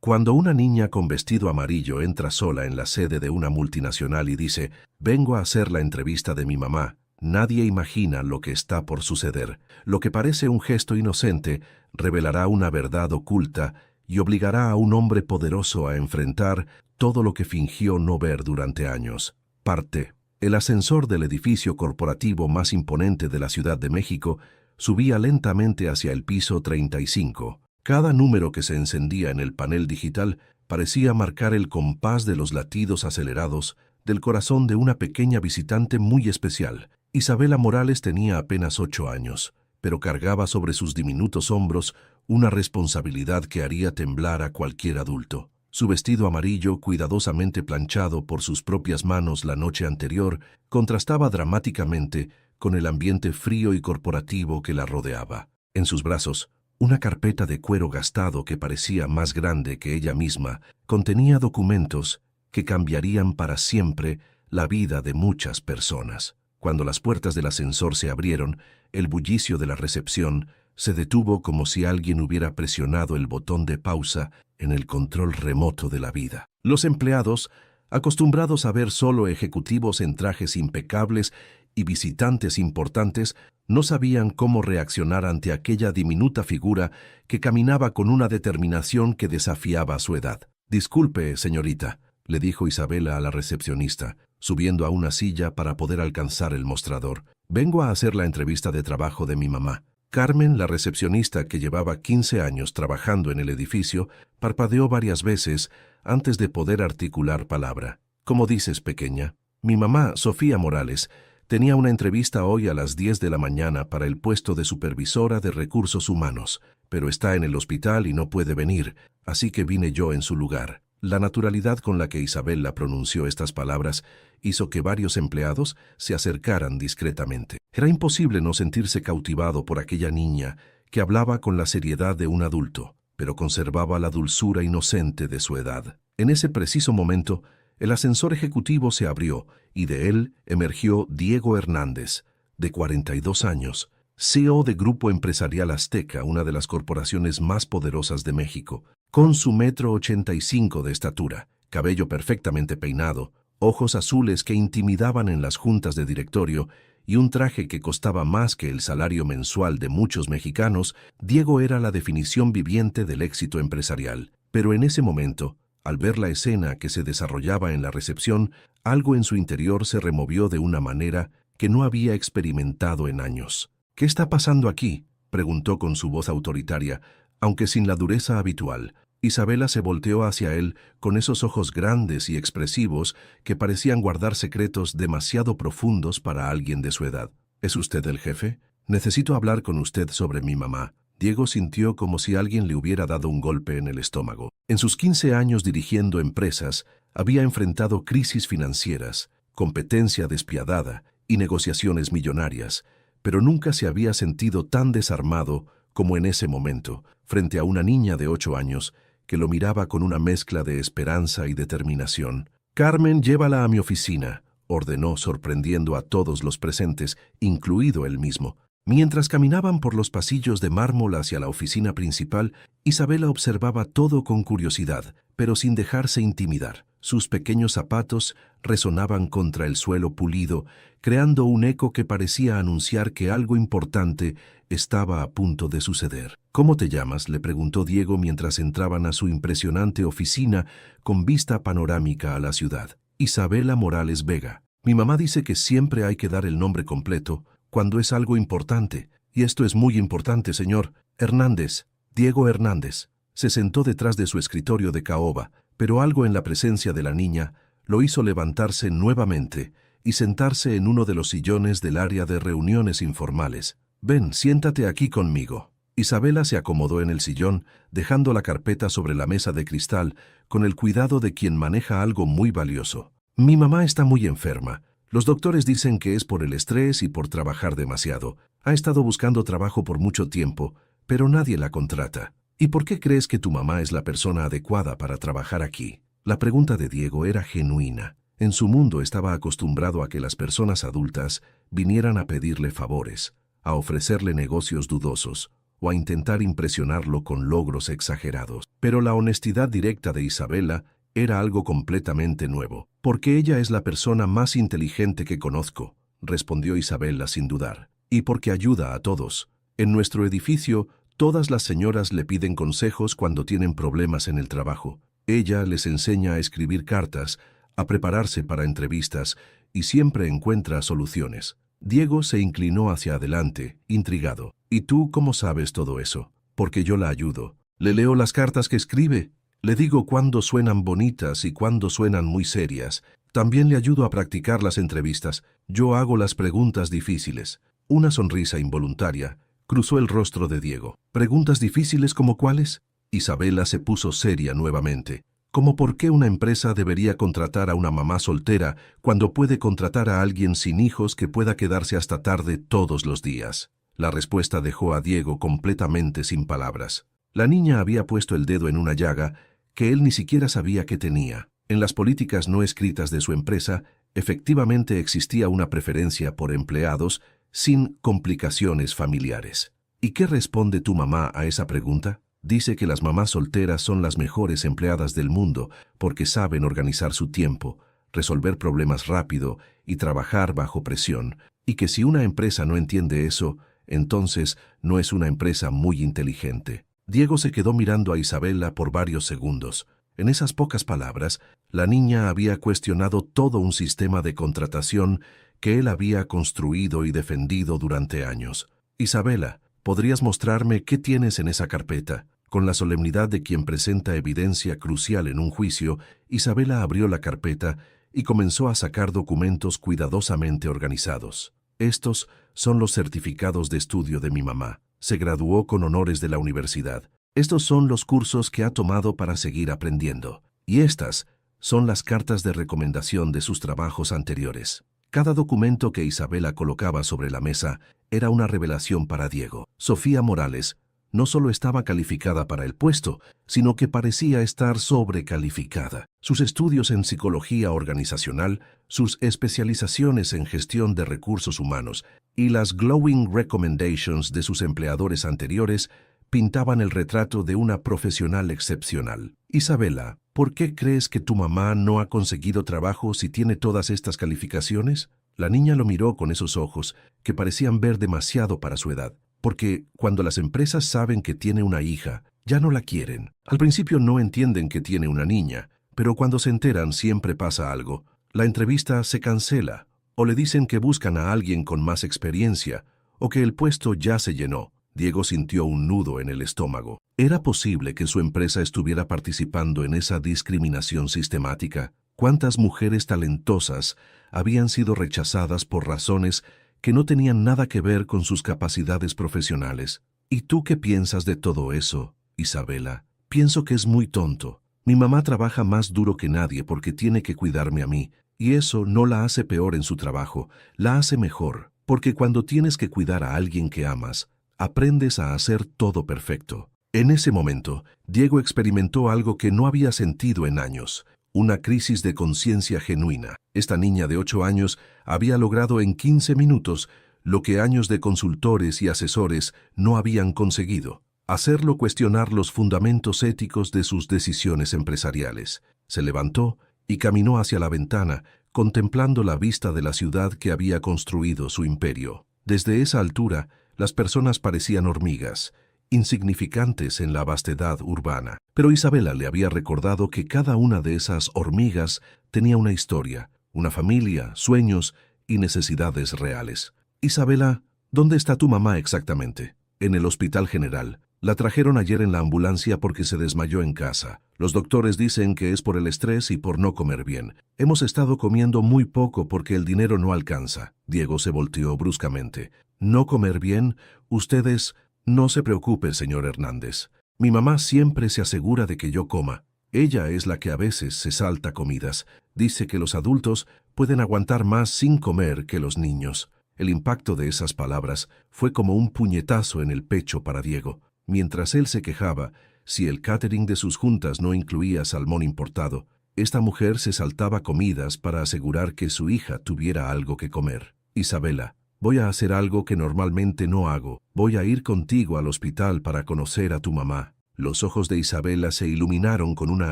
Cuando una niña con vestido amarillo entra sola en la sede de una multinacional y dice, «Vengo a hacer la entrevista de mi mamá», nadie imagina lo que está por suceder. Lo que parece un gesto inocente revelará una verdad oculta y obligará a un hombre poderoso a enfrentar todo lo que fingió no ver durante años. Parte. El ascensor del edificio corporativo más imponente de la Ciudad de México subía lentamente hacia el piso 35. Cada número que se encendía en el panel digital parecía marcar el compás de los latidos acelerados del corazón de una pequeña visitante muy especial. Isabela Morales tenía apenas 8 años, pero cargaba sobre sus diminutos hombros una responsabilidad que haría temblar a cualquier adulto. Su vestido amarillo, cuidadosamente planchado por sus propias manos la noche anterior, contrastaba dramáticamente con el ambiente frío y corporativo que la rodeaba. En sus brazos, una carpeta de cuero gastado que parecía más grande que ella misma contenía documentos que cambiarían para siempre la vida de muchas personas. Cuando las puertas del ascensor se abrieron, el bullicio de la recepción se detuvo como si alguien hubiera presionado el botón de pausa en el control remoto de la vida. Los empleados, acostumbrados a ver solo ejecutivos en trajes impecables y visitantes importantes, no sabían cómo reaccionar ante aquella diminuta figura que caminaba con una determinación que desafiaba su edad. «Disculpe, señorita», le dijo Isabela a la recepcionista, subiendo a una silla para poder alcanzar el mostrador. «Vengo a hacer la entrevista de trabajo de mi mamá». Carmen, la recepcionista que llevaba 15 años trabajando en el edificio, parpadeó varias veces antes de poder articular palabra. «¿Cómo dices, pequeña?» «Mi mamá, Sofía Morales, tenía una entrevista hoy a las 10 de la mañana para el puesto de supervisora de recursos humanos, pero está en el hospital y no puede venir, así que vine yo en su lugar». La naturalidad con la que Isabela pronunció estas palabras hizo que varios empleados se acercaran discretamente. Era imposible no sentirse cautivado por aquella niña que hablaba con la seriedad de un adulto, pero conservaba la dulzura inocente de su edad. En ese preciso momento, el ascensor ejecutivo se abrió y de él emergió Diego Hernández, de 42 años, CEO de Grupo Empresarial Azteca, una de las corporaciones más poderosas de México. Con su 1,85 m de estatura, cabello perfectamente peinado, ojos azules que intimidaban en las juntas de directorio y un traje que costaba más que el salario mensual de muchos mexicanos, Diego era la definición viviente del éxito empresarial. Pero en ese momento, al ver la escena que se desarrollaba en la recepción, algo en su interior se removió de una manera que no había experimentado en años. «¿Qué está pasando aquí?», preguntó con su voz autoritaria, aunque sin la dureza habitual. Isabela se volteó hacia él con esos ojos grandes y expresivos que parecían guardar secretos demasiado profundos para alguien de su edad. «¿Es usted el jefe? Necesito hablar con usted sobre mi mamá». Diego sintió como si alguien le hubiera dado un golpe en el estómago. En sus 15 años dirigiendo empresas, había enfrentado crisis financieras, competencia despiadada y negociaciones millonarias, pero nunca se había sentido tan desarmado como en ese momento, frente a una niña de 8 años que lo miraba con una mezcla de esperanza y determinación. «Carmen, llévala a mi oficina», ordenó, sorprendiendo a todos los presentes, incluido él mismo. Mientras caminaban por los pasillos de mármol hacia la oficina principal, Isabela observaba todo con curiosidad, pero sin dejarse intimidar. Sus pequeños zapatos resonaban contra el suelo pulido, creando un eco que parecía anunciar que algo importante estaba a punto de suceder. «¿Cómo te llamas?», le preguntó Diego mientras entraban a su impresionante oficina con vista panorámica a la ciudad. «Isabela Morales Vega. Mi mamá dice que siempre hay que dar el nombre completo cuando es algo importante, y esto es muy importante, señor. Hernández, Diego Hernández». Se sentó detrás de su escritorio de caoba, pero algo en la presencia de la niña lo hizo levantarse nuevamente y sentarse en uno de los sillones del área de reuniones informales. «Ven, siéntate aquí conmigo». Isabela se acomodó en el sillón, dejando la carpeta sobre la mesa de cristal con el cuidado de quien maneja algo muy valioso. «Mi mamá está muy enferma. Los doctores dicen que es por el estrés y por trabajar demasiado. Ha estado buscando trabajo por mucho tiempo, pero nadie la contrata. ¿Y por qué crees que tu mamá es la persona adecuada para trabajar aquí?». La pregunta de Diego era genuina. En su mundo estaba acostumbrado a que las personas adultas vinieran a pedirle favores, a ofrecerle negocios dudosos o a intentar impresionarlo con logros exagerados. Pero la honestidad directa de Isabela era algo completamente nuevo. «Porque ella es la persona más inteligente que conozco», respondió Isabela sin dudar. «Y porque ayuda a todos. En nuestro edificio, todas las señoras le piden consejos cuando tienen problemas en el trabajo. Ella les enseña a escribir cartas, a prepararse para entrevistas y siempre encuentra soluciones». Diego se inclinó hacia adelante, intrigado. «¿Y tú cómo sabes todo eso?» «Porque yo la ayudo. Le leo las cartas que escribe. Le digo cuándo suenan bonitas y cuándo suenan muy serias. También le ayudo a practicar las entrevistas. Yo hago las preguntas difíciles». Una sonrisa involuntaria cruzó el rostro de Diego. «¿Preguntas difíciles como cuáles?» Isabela se puso seria nuevamente. «¿Cómo por qué una empresa debería contratar a una mamá soltera cuando puede contratar a alguien sin hijos que pueda quedarse hasta tarde todos los días?» La respuesta dejó a Diego completamente sin palabras. La niña había puesto el dedo en una llaga que él ni siquiera sabía que tenía. En las políticas no escritas de su empresa, efectivamente existía una preferencia por empleados sin complicaciones familiares. ¿Y qué responde tu mamá a esa pregunta? Dice que las mamás solteras son las mejores empleadas del mundo porque saben organizar su tiempo, resolver problemas rápido y trabajar bajo presión, y que si una empresa no entiende eso, entonces no es una empresa muy inteligente. Diego se quedó mirando a Isabela por varios segundos. En esas pocas palabras, la niña había cuestionado todo un sistema de contratación que él había construido y defendido durante años. «Isabela, ¿podrías mostrarme qué tienes en esa carpeta?» Con la solemnidad de quien presenta evidencia crucial en un juicio, Isabela abrió la carpeta y comenzó a sacar documentos cuidadosamente organizados. «Estos son los certificados de estudio de mi mamá. Se graduó con honores de la universidad. Estos son los cursos que ha tomado para seguir aprendiendo. Y estas son las cartas de recomendación de sus trabajos anteriores». Cada documento que Isabela colocaba sobre la mesa era una revelación para Diego. Sofía Morales no solo estaba calificada para el puesto, sino que parecía estar sobrecalificada. Sus estudios en psicología organizacional, sus especializaciones en gestión de recursos humanos y las glowing recommendations de sus empleadores anteriores pintaban el retrato de una profesional excepcional. «Isabela, ¿por qué crees que tu mamá no ha conseguido trabajo si tiene todas estas calificaciones?» La niña lo miró con esos ojos que parecían ver demasiado para su edad. «Porque cuando las empresas saben que tiene una hija, ya no la quieren. Al principio no entienden que tiene una niña, pero cuando se enteran siempre pasa algo. La entrevista se cancela, o le dicen que buscan a alguien con más experiencia, o que el puesto ya se llenó». Diego sintió un nudo en el estómago. ¿Era posible que su empresa estuviera participando en esa discriminación sistemática? ¿Cuántas mujeres talentosas habían sido rechazadas por razones que no tenían nada que ver con sus capacidades profesionales? ¿Y tú qué piensas de todo eso, Isabela? Pienso que es muy tonto. Mi mamá trabaja más duro que nadie porque tiene que cuidarme a mí, y eso no la hace peor en su trabajo, la hace mejor, porque cuando tienes que cuidar a alguien que amas, aprendes a hacer todo perfecto. En ese momento, Diego experimentó algo que no había sentido en años, una crisis de conciencia genuina. Esta niña de 8 años había logrado en 15 minutos lo que años de consultores y asesores no habían conseguido: hacerlo cuestionar los fundamentos éticos de sus decisiones empresariales. Se levantó y caminó hacia la ventana, contemplando la vista de la ciudad que había construido su imperio. Desde esa altura, las personas parecían hormigas, insignificantes en la vastedad urbana. Pero Isabela le había recordado que cada una de esas hormigas tenía una historia, una familia, sueños y necesidades reales. «Isabela, ¿dónde está tu mamá exactamente?» «En el Hospital General. La trajeron ayer en la ambulancia porque se desmayó en casa. Los doctores dicen que es por el estrés y por no comer bien. Hemos estado comiendo muy poco porque el dinero no alcanza». Diego se volteó bruscamente. «¿No comer bien? Ustedes...» «No se preocupe, señor Hernández. Mi mamá siempre se asegura de que yo coma. Ella es la que a veces se salta comidas. Dice que los adultos pueden aguantar más sin comer que los niños». El impacto de esas palabras fue como un puñetazo en el pecho para Diego. Mientras él se quejaba, si el catering de sus juntas no incluía salmón importado, esta mujer se saltaba comidas para asegurar que su hija tuviera algo que comer. «Isabela, voy a hacer algo que normalmente no hago. Voy a ir contigo al hospital para conocer a tu mamá. Los ojos de Isabela se iluminaron con una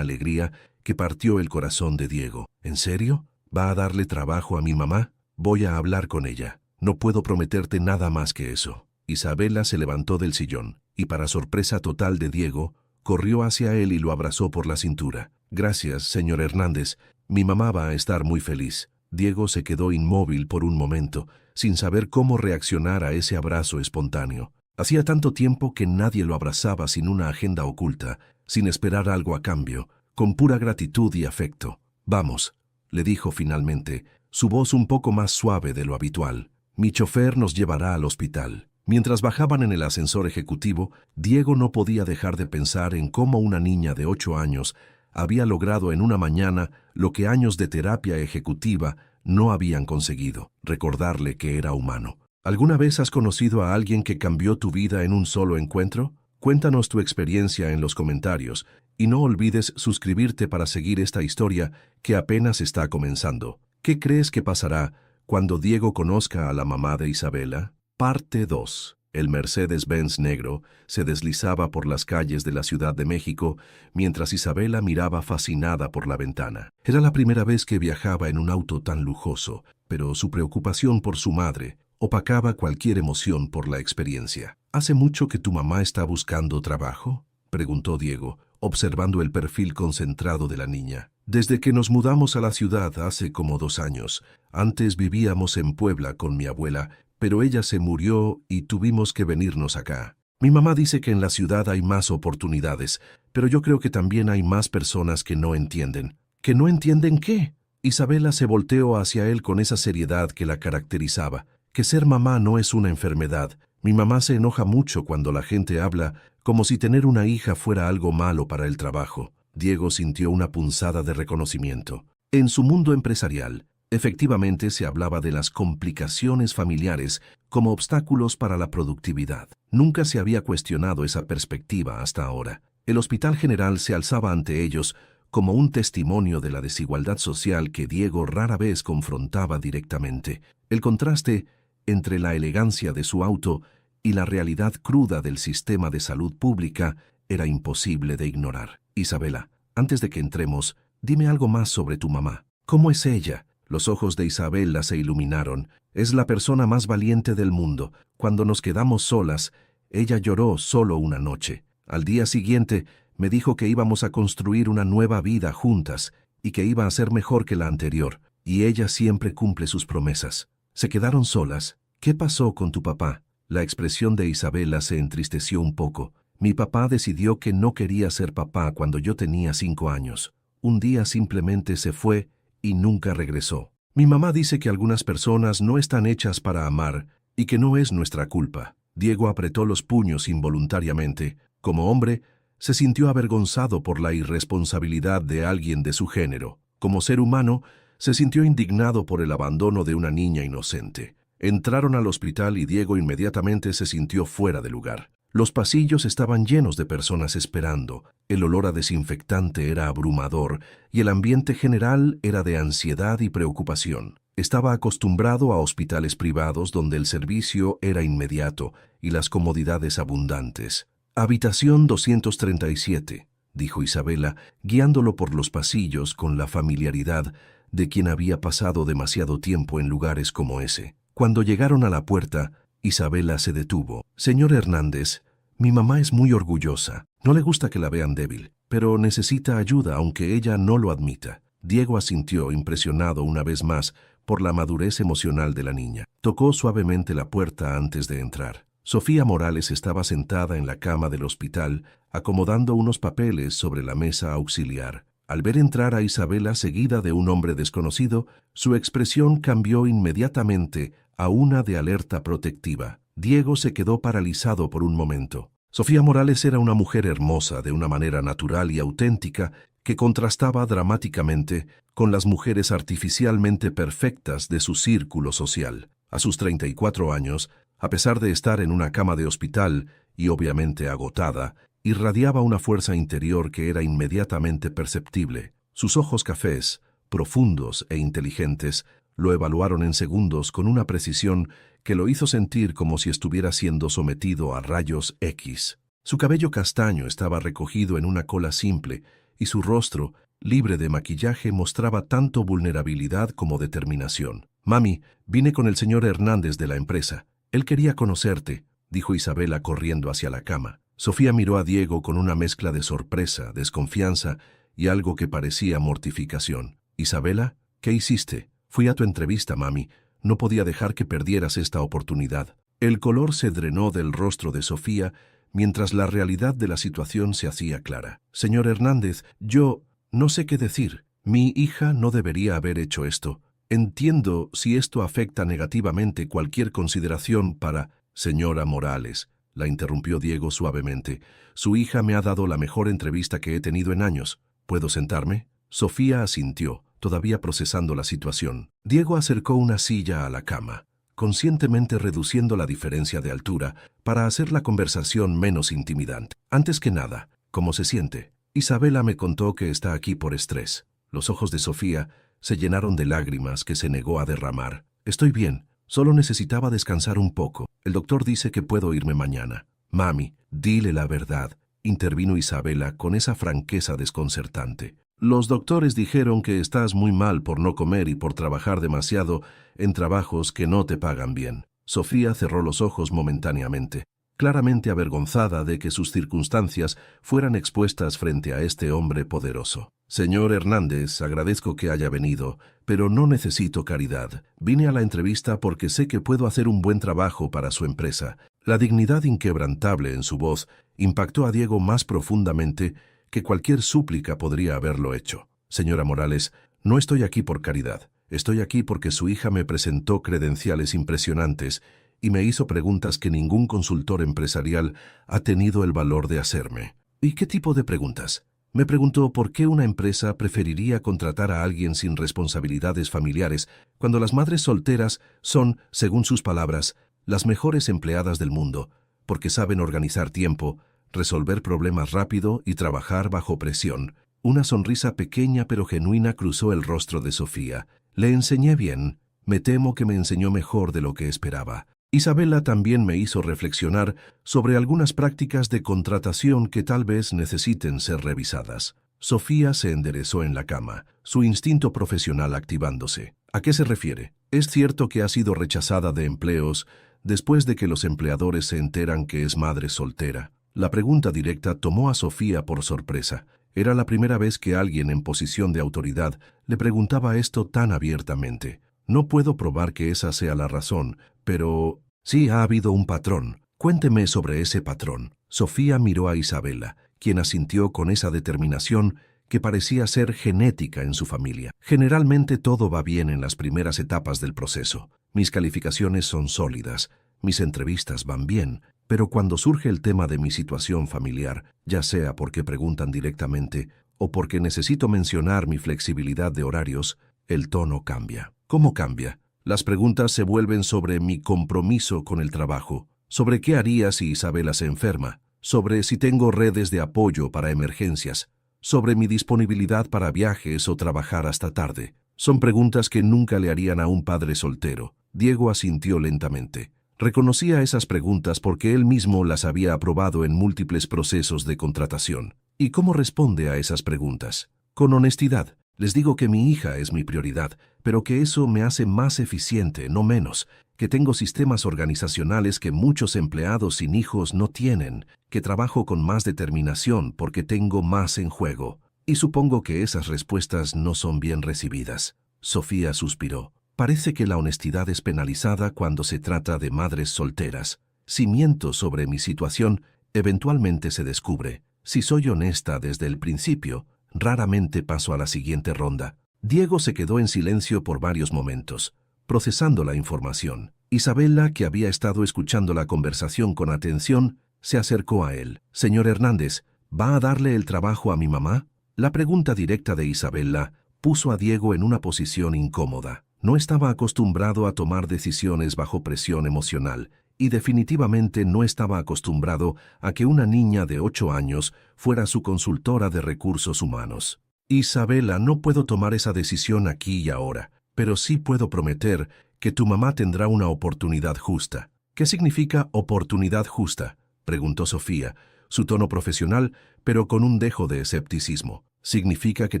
alegría que partió el corazón de Diego. ¿En serio? ¿Va a darle trabajo a mi mamá? Voy a hablar con ella. No puedo prometerte nada más que eso. Isabela se levantó del sillón y, para sorpresa total de Diego, corrió hacia él y lo abrazó por la cintura. Gracias, señor Hernández. Mi mamá va a estar muy feliz. Diego se quedó inmóvil por un momento, sin saber cómo reaccionar a ese abrazo espontáneo. Hacía tanto tiempo que nadie lo abrazaba sin una agenda oculta, sin esperar algo a cambio, con pura gratitud y afecto. Vamos, le dijo finalmente, su voz un poco más suave de lo habitual. Mi chofer nos llevará al hospital. Mientras bajaban en el ascensor ejecutivo, Diego no podía dejar de pensar en cómo una niña de 8 años había logrado en una mañana lo que años de terapia ejecutiva no habían conseguido, recordarle que era humano. ¿Alguna vez has conocido a alguien que cambió tu vida en un solo encuentro? Cuéntanos tu experiencia en los comentarios y no olvides suscribirte para seguir esta historia que apenas está comenzando. ¿Qué crees que pasará cuando Diego conozca a la mamá de Isabela? Parte 2. El Mercedes-Benz negro se deslizaba por las calles de la Ciudad de México mientras Isabela miraba fascinada por la ventana. Era la primera vez que viajaba en un auto tan lujoso, pero su preocupación por su madre opacaba cualquier emoción por la experiencia. ¿Hace mucho que tu mamá está buscando trabajo?, preguntó Diego, observando el perfil concentrado de la niña. Desde que nos mudamos a la ciudad hace como 2 años. Antes vivíamos en Puebla con mi abuela, pero ella se murió y tuvimos que venirnos acá. Mi mamá dice que en la ciudad hay más oportunidades, pero yo creo que también hay más personas que no entienden. ¿Que no entienden qué? Isabela se volteó hacia él con esa seriedad que la caracterizaba. Que ser mamá no es una enfermedad. Mi mamá se enoja mucho cuando la gente habla como si tener una hija fuera algo malo para el trabajo. Diego sintió una punzada de reconocimiento. En su mundo empresarial, efectivamente se hablaba de las complicaciones familiares como obstáculos para la productividad. Nunca se había cuestionado esa perspectiva hasta ahora. El Hospital General se alzaba ante ellos como un testimonio de la desigualdad social que Diego rara vez confrontaba directamente. El contraste entre la elegancia de su auto y la realidad cruda del sistema de salud pública era imposible de ignorar. Isabela, antes de que entremos, dime algo más sobre tu mamá. ¿Cómo es ella? Los ojos de Isabela se iluminaron. Es la persona más valiente del mundo. Cuando nos quedamos solas, ella lloró solo una noche. Al día siguiente, me dijo que íbamos a construir una nueva vida juntas y que iba a ser mejor que la anterior. Y ella siempre cumple sus promesas. ¿Se quedaron solas? ¿Qué pasó con tu papá? La expresión de Isabela se entristeció un poco. Mi papá decidió que no quería ser papá cuando yo tenía 5 años. Un día simplemente se fue y nunca regresó. Mi mamá dice que algunas personas no están hechas para amar y que no es nuestra culpa. Diego apretó los puños involuntariamente. Como hombre, se sintió avergonzado por la irresponsabilidad de alguien de su género. Como ser humano, se sintió indignado por el abandono de una niña inocente. Entraron al hospital y Diego inmediatamente se sintió fuera de lugar. Los pasillos estaban llenos de personas esperando, el olor a desinfectante era abrumador y el ambiente general era de ansiedad y preocupación. Estaba acostumbrado a hospitales privados donde el servicio era inmediato y las comodidades abundantes. Habitación 237, dijo Isabela, guiándolo por los pasillos con la familiaridad de quien había pasado demasiado tiempo en lugares como ese. Cuando llegaron a la puerta, Isabela se detuvo. Señor Hernández, mi mamá es muy orgullosa. No le gusta que la vean débil, pero necesita ayuda aunque ella no lo admita. Diego asintió, impresionado una vez más por la madurez emocional de la niña. Tocó suavemente la puerta antes de entrar. Sofía Morales estaba sentada en la cama del hospital, acomodando unos papeles sobre la mesa auxiliar. Al ver entrar a Isabela seguida de un hombre desconocido, su expresión cambió inmediatamente a una de alerta protectiva. Diego se quedó paralizado por un momento. Sofía Morales era una mujer hermosa de una manera natural y auténtica que contrastaba dramáticamente con las mujeres artificialmente perfectas de su círculo social. A sus 34 años, a pesar de estar en una cama de hospital y obviamente agotada, irradiaba una fuerza interior que era inmediatamente perceptible. Sus ojos cafés, profundos e inteligentes, Lo evaluaron en segundos con una precisión que lo hizo sentir como si estuviera siendo sometido a rayos X. Su cabello castaño estaba recogido en una cola simple y su rostro, libre de maquillaje, mostraba tanto vulnerabilidad como determinación. «Mami, vine con el señor Hernández de la empresa. Él quería conocerte», dijo Isabela corriendo hacia la cama. Sofía miró a Diego con una mezcla de sorpresa, desconfianza y algo que parecía mortificación. «¿Isabela? ¿Qué hiciste?» «Fui a tu entrevista, mami. No podía dejar que perdieras esta oportunidad». El color se drenó del rostro de Sofía mientras la realidad de la situación se hacía clara. «Señor Hernández, yo no sé qué decir. Mi hija no debería haber hecho esto. Entiendo si esto afecta negativamente cualquier consideración para...» «Señora Morales», la interrumpió Diego suavemente, «su hija me ha dado la mejor entrevista que he tenido en años. ¿Puedo sentarme?» Sofía asintió, todavía procesando la situación. Diego acercó una silla a la cama, conscientemente reduciendo la diferencia de altura para hacer la conversación menos intimidante. «Antes que nada, ¿cómo se siente?» «Isabela me contó que está aquí por estrés». Los ojos de Sofía se llenaron de lágrimas que se negó a derramar. «Estoy bien, solo necesitaba descansar un poco. El doctor dice que puedo irme mañana». «Mami, dile la verdad», intervino Isabela con esa franqueza desconcertante. «Los doctores dijeron que estás muy mal por no comer y por trabajar demasiado en trabajos que no te pagan bien». Sofía cerró los ojos momentáneamente, claramente avergonzada de que sus circunstancias fueran expuestas frente a este hombre poderoso. «Señor Hernández, agradezco que haya venido, pero no necesito caridad. Vine a la entrevista porque sé que puedo hacer un buen trabajo para su empresa». La dignidad inquebrantable en su voz impactó a Diego más profundamente que cualquier súplica podría haberlo hecho. «Señora Morales, no estoy aquí por caridad. Estoy aquí porque su hija me presentó credenciales impresionantes y me hizo preguntas que ningún consultor empresarial ha tenido el valor de hacerme». «¿Y qué tipo de preguntas?» Me preguntó por qué una empresa preferiría contratar a alguien sin responsabilidades familiares cuando las madres solteras son, según sus palabras, las mejores empleadas del mundo, porque saben organizar tiempo, resolver problemas rápido y trabajar bajo presión. Una sonrisa pequeña pero genuina cruzó el rostro de Sofía. «Le enseñé bien. Me temo que me enseñó mejor de lo que esperaba». Isabela también me hizo reflexionar sobre algunas prácticas de contratación que tal vez necesiten ser revisadas. Sofía se enderezó en la cama, su instinto profesional activándose. «¿A qué se refiere? ¿Es cierto que ha sido rechazada de empleos después de que los empleadores se enteran que es madre soltera?» La pregunta directa tomó a Sofía por sorpresa. Era la primera vez que alguien en posición de autoridad le preguntaba esto tan abiertamente. «No puedo probar que esa sea la razón, pero sí ha habido un patrón. Cuénteme sobre ese patrón». Sofía miró a Isabela, quien asintió con esa determinación que parecía ser genética en su familia. «Generalmente todo va bien en las primeras etapas del proceso. Mis calificaciones son sólidas, mis entrevistas van bien, pero cuando surge el tema de mi situación familiar, ya sea porque preguntan directamente o porque necesito mencionar mi flexibilidad de horarios, el tono cambia». «¿Cómo cambia?» «Las preguntas se vuelven sobre mi compromiso con el trabajo, sobre qué haría si Isabela se enferma, sobre si tengo redes de apoyo para emergencias, sobre mi disponibilidad para viajes o trabajar hasta tarde. Son preguntas que nunca le harían a un padre soltero». Diego asintió lentamente. Reconocía esas preguntas porque él mismo las había aprobado en múltiples procesos de contratación. «¿Y cómo responde a esas preguntas?» «Con honestidad. Les digo que mi hija es mi prioridad, pero que eso me hace más eficiente, no menos, que tengo sistemas organizacionales que muchos empleados sin hijos no tienen, que trabajo con más determinación porque tengo más en juego». Y supongo que esas respuestas no son bien recibidas. Sofía suspiró. «Parece que la honestidad es penalizada cuando se trata de madres solteras. Si miento sobre mi situación, eventualmente se descubre. Si soy honesta desde el principio, raramente paso a la siguiente ronda». Diego se quedó en silencio por varios momentos, procesando la información. Isabela, que había estado escuchando la conversación con atención, se acercó a él. «Señor Hernández, ¿va a darle el trabajo a mi mamá?» La pregunta directa de Isabela puso a Diego en una posición incómoda. No estaba acostumbrado a tomar decisiones bajo presión emocional y definitivamente no estaba acostumbrado a que una niña de 8 años fuera su consultora de recursos humanos. «Isabela, no puedo tomar esa decisión aquí y ahora. pero sí puedo prometer que tu mamá tendrá una oportunidad justa. ¿Qué significa oportunidad justa?, preguntó Sofía, su tono profesional, pero con un dejo de escepticismo. Significa que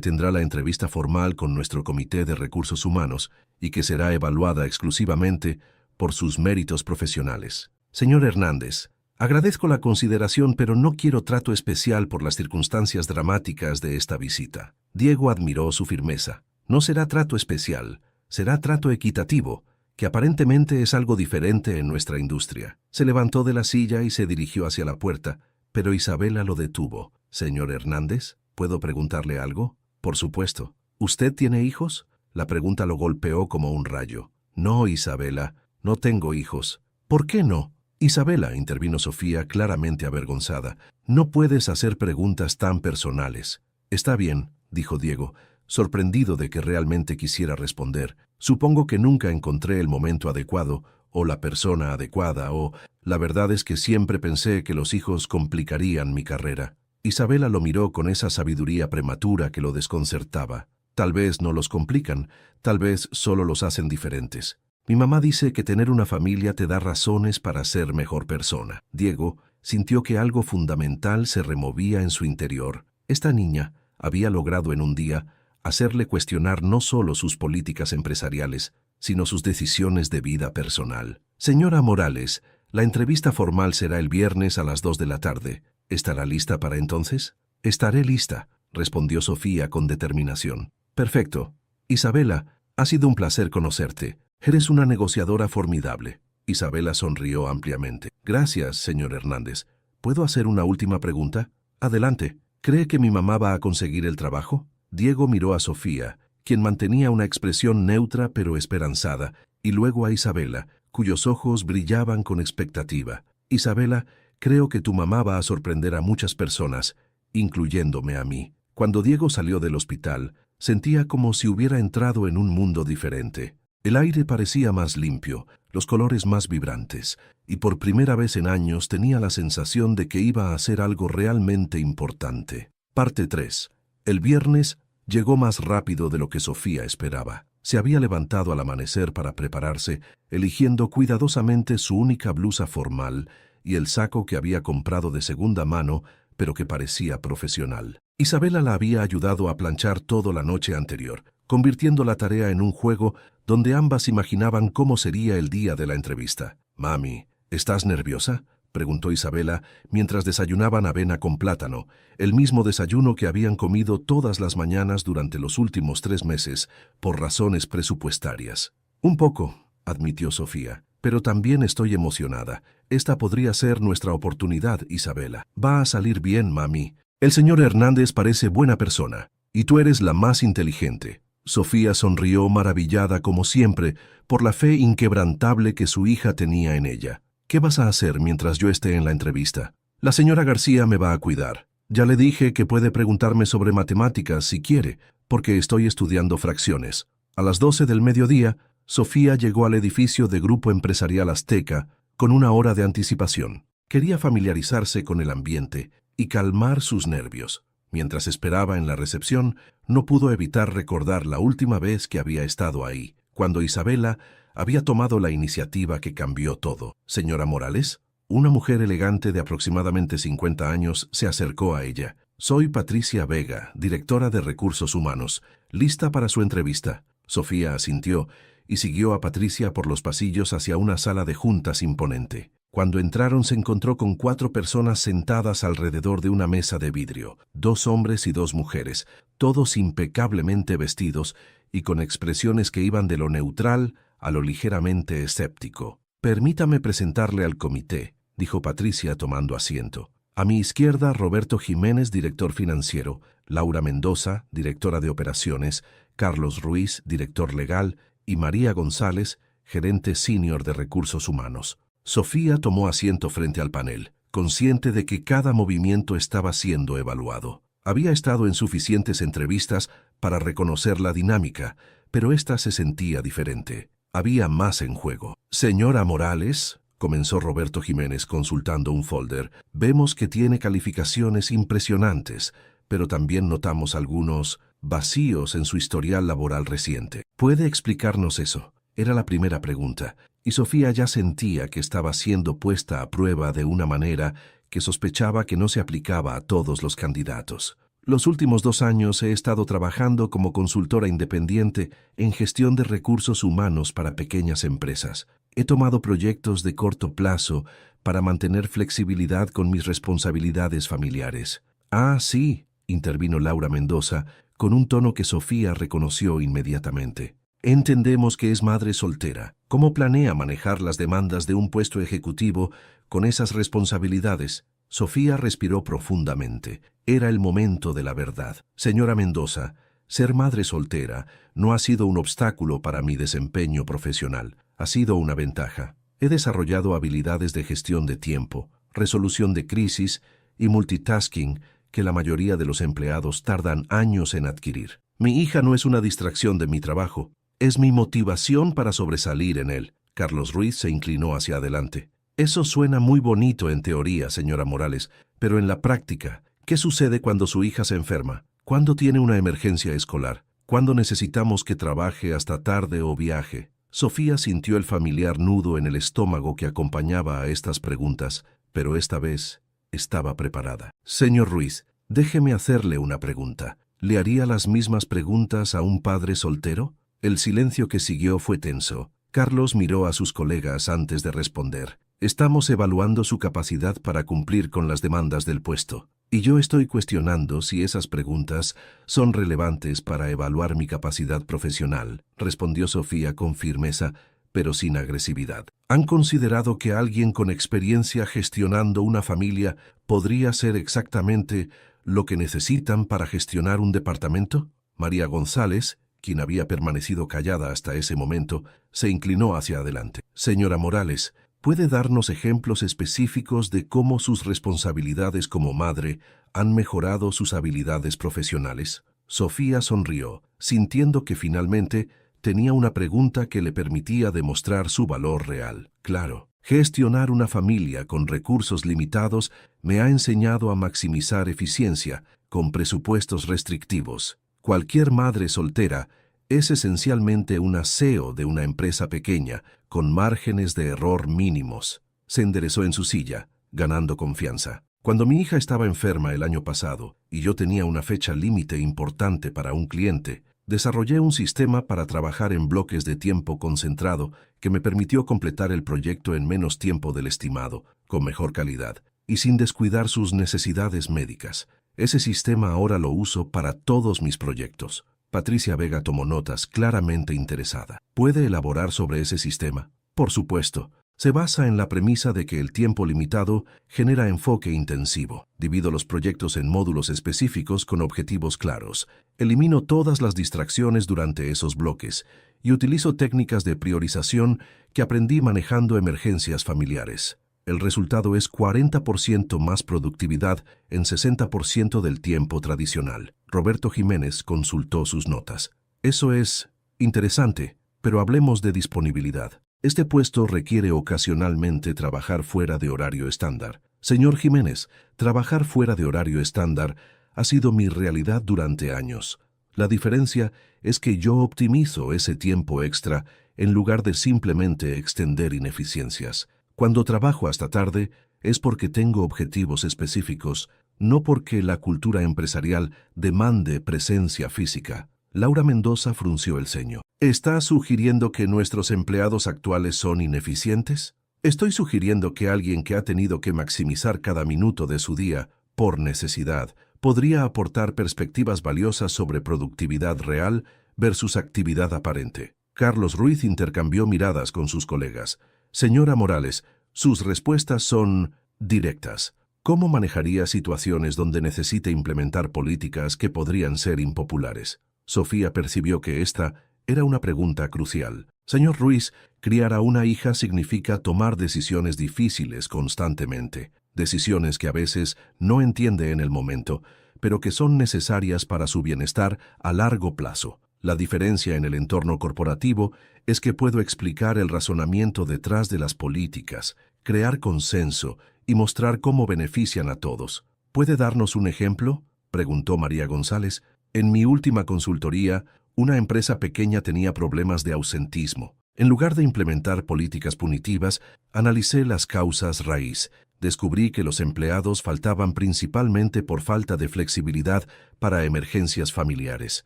tendrá la entrevista formal con nuestro Comité de Recursos Humanos y que será evaluada exclusivamente por sus méritos profesionales. Señor Hernández, agradezco la consideración, pero no quiero trato especial por las circunstancias dramáticas de esta visita. Diego admiró su firmeza. No será trato especial, será trato equitativo, que aparentemente es algo diferente en nuestra industria. Se levantó de la silla y se dirigió hacia la puerta, pero Isabela lo detuvo. Señor Hernández, ¿puedo preguntarle algo? Por supuesto. ¿Usted tiene hijos? La pregunta lo golpeó como un rayo. No, Isabela, no tengo hijos. ¿Por qué no? Isabela, intervino Sofía, claramente avergonzada, no puedes hacer preguntas tan personales. Está bien, dijo Diego, sorprendido de que realmente quisiera responder. Supongo que nunca encontré el momento adecuado, o la persona adecuada, o la verdad es que siempre pensé que los hijos complicarían mi carrera. Isabela lo miró con esa sabiduría prematura que lo desconcertaba. Tal vez no los complican, tal vez solo los hacen diferentes. Mi mamá dice que tener una familia te da razones para ser mejor persona. Diego sintió que algo fundamental se removía en su interior. Esta niña había logrado en un día hacerle cuestionar no solo sus políticas empresariales, sino sus decisiones de vida personal. Señora Morales, la entrevista formal será el viernes a las 2 de la tarde. ¿Estará lista para entonces? Estaré lista, respondió Sofía con determinación. Perfecto. Isabela, ha sido un placer conocerte. Eres una negociadora formidable. Isabela sonrió ampliamente. Gracias, señor Hernández. ¿Puedo hacer una última pregunta? Adelante. ¿Cree que mi mamá va a conseguir el trabajo? Diego miró a Sofía, quien mantenía una expresión neutra pero esperanzada, y luego a Isabela, cuyos ojos brillaban con expectativa. Isabela, creo que tu mamá va a sorprender a muchas personas, incluyéndome a mí. Cuando Diego salió del hospital, sentía como si hubiera entrado en un mundo diferente. El aire parecía más limpio, los colores más vibrantes, y por primera vez en años tenía la sensación de que iba a hacer algo realmente importante. Parte 3. El viernes llegó más rápido de lo que Sofía esperaba. Se había levantado al amanecer para prepararse, eligiendo cuidadosamente su única blusa formal y el saco que había comprado de segunda mano, pero que parecía profesional. Isabela la había ayudado a planchar toda la noche anterior, convirtiendo la tarea en un juego donde ambas imaginaban cómo sería el día de la entrevista. «Mami, ¿estás nerviosa?», preguntó Isabela mientras desayunaban avena con plátano, el mismo desayuno que habían comido todas las mañanas durante los últimos 3 meses, por razones presupuestarias. «Un poco», admitió Sofía, «pero también estoy emocionada. Esta podría ser nuestra oportunidad, Isabela. Va a salir bien, mami. El señor Hernández parece buena persona, y tú eres la más inteligente». Sofía sonrió maravillada como siempre por la fe inquebrantable que su hija tenía en ella. «¿Qué vas a hacer mientras yo esté en la entrevista?» «La señora García me va a cuidar. Ya le dije que puede preguntarme sobre matemáticas si quiere, porque estoy estudiando fracciones». A las 12 del mediodía, Sofía llegó al edificio de Grupo Empresarial Azteca con 1 hora de anticipación. Quería familiarizarse con el ambiente y calmar sus nervios. Mientras esperaba en la recepción, no pudo evitar recordar la última vez que había estado ahí, cuando Isabela había tomado la iniciativa que cambió todo. «Señora Morales», una mujer elegante de aproximadamente 50 años se acercó a ella. «Soy Patricia Vega, directora de Recursos Humanos. ¿Lista para su entrevista?». Sofía asintió y siguió a Patricia por los pasillos hacia una sala de juntas imponente. Cuando entraron se encontró con 4 personas sentadas alrededor de una mesa de vidrio, 2 hombres y 2 mujeres, todos impecablemente vestidos y con expresiones que iban de lo neutral a lo ligeramente escéptico. «Permítame presentarle al comité», dijo Patricia tomando asiento. A mi izquierda, Roberto Jiménez, director financiero, Laura Mendoza, directora de operaciones, Carlos Ruiz, director legal, y María González, gerente senior de recursos humanos. Sofía tomó asiento frente al panel, consciente de que cada movimiento estaba siendo evaluado. Había estado en suficientes entrevistas para reconocer la dinámica, pero esta se sentía diferente. Había más en juego. «Señora Morales», comenzó Roberto Jiménez consultando un folder, «vemos que tiene calificaciones impresionantes, pero también notamos algunos vacíos en su historial laboral reciente. ¿Puede explicarnos eso? Era la primera pregunta, y Sofía ya sentía que estaba siendo puesta a prueba de una manera que sospechaba que no se aplicaba a todos los candidatos. Los últimos 2 años he estado trabajando como consultora independiente en gestión de recursos humanos para pequeñas empresas. He tomado proyectos de corto plazo para mantener flexibilidad con mis responsabilidades familiares. Ah, sí, intervino Laura Mendoza, con un tono que Sofía reconoció inmediatamente. Entendemos que es madre soltera. ¿Cómo planea manejar las demandas de un puesto ejecutivo con esas responsabilidades? Sofía respiró profundamente. Era el momento de la verdad. Señora Mendoza, ser madre soltera no ha sido un obstáculo para mi desempeño profesional. Ha sido una ventaja. He desarrollado habilidades de gestión de tiempo, resolución de crisis y multitasking que la mayoría de los empleados tardan años en adquirir. Mi hija no es una distracción de mi trabajo, es mi motivación para sobresalir en él. Carlos Ruiz se inclinó hacia adelante. Eso suena muy bonito en teoría, señora Morales, pero en la práctica, ¿qué sucede cuando su hija se enferma? ¿Cuándo tiene una emergencia escolar? ¿Cuándo necesitamos que trabaje hasta tarde o viaje? Sofía sintió el familiar nudo en el estómago que acompañaba a estas preguntas, pero esta vez estaba preparada. Señor Ruiz, déjeme hacerle una pregunta. ¿Le haría las mismas preguntas a un padre soltero? El silencio que siguió fue tenso. Carlos miró a sus colegas antes de responder. Estamos evaluando su capacidad para cumplir con las demandas del puesto. Y yo estoy cuestionando si esas preguntas son relevantes para evaluar mi capacidad profesional, respondió Sofía con firmeza, pero sin agresividad. ¿Han considerado que alguien con experiencia gestionando una familia podría ser exactamente lo que necesitan para gestionar un departamento? María González, quien había permanecido callada hasta ese momento, se inclinó hacia adelante. Señora Morales, ¿puede darnos ejemplos específicos de cómo sus responsabilidades como madre han mejorado sus habilidades profesionales? Sofía sonrió, sintiendo que finalmente tenía una pregunta que le permitía demostrar su valor real. Claro, gestionar una familia con recursos limitados me ha enseñado a maximizar eficiencia con presupuestos restrictivos. Cualquier madre soltera es esencialmente una CEO de una empresa pequeña, con márgenes de error mínimos. Se enderezó en su silla, ganando confianza. Cuando mi hija estaba enferma el año pasado y yo tenía una fecha límite importante para un cliente, desarrollé un sistema para trabajar en bloques de tiempo concentrado que me permitió completar el proyecto en menos tiempo del estimado, con mejor calidad, y sin descuidar sus necesidades médicas. Ese sistema ahora lo uso para todos mis proyectos. Patricia Vega tomó notas, claramente interesada. ¿Puede elaborar sobre ese sistema? Por supuesto. Se basa en la premisa de que el tiempo limitado genera enfoque intensivo. Divido los proyectos en módulos específicos con objetivos claros. Elimino todas las distracciones durante esos bloques y utilizo técnicas de priorización que aprendí manejando emergencias familiares. El resultado es 40% más productividad en 60% del tiempo tradicional. Roberto Jiménez consultó sus notas. Eso es interesante, pero hablemos de disponibilidad. Este puesto requiere ocasionalmente trabajar fuera de horario estándar. Señor Jiménez, trabajar fuera de horario estándar ha sido mi realidad durante años. La diferencia es que yo optimizo ese tiempo extra en lugar de simplemente extender ineficiencias. Cuando trabajo hasta tarde es porque tengo objetivos específicos, no porque la cultura empresarial demande presencia física. Laura Mendoza frunció el ceño. ¿Está sugiriendo que nuestros empleados actuales son ineficientes? Estoy sugiriendo que alguien que ha tenido que maximizar cada minuto de su día, por necesidad, podría aportar perspectivas valiosas sobre productividad real versus actividad aparente. Carlos Ruiz intercambió miradas con sus colegas. Señora Morales, sus respuestas son directas. ¿Cómo manejaría situaciones donde necesite implementar políticas que podrían ser impopulares? Sofía percibió que esta era una pregunta crucial. Señor Ruiz, criar a una hija significa tomar decisiones difíciles constantemente, decisiones que a veces no entiende en el momento, pero que son necesarias para su bienestar a largo plazo. La diferencia en el entorno corporativo es que puedo explicar el razonamiento detrás de las políticas, crear consenso y mostrar cómo benefician a todos. ¿Puede darnos un ejemplo?, preguntó María González. En mi última consultoría, una empresa pequeña tenía problemas de ausentismo. En lugar de implementar políticas punitivas, analicé las causas raíz. Descubrí que los empleados faltaban principalmente por falta de flexibilidad para emergencias familiares.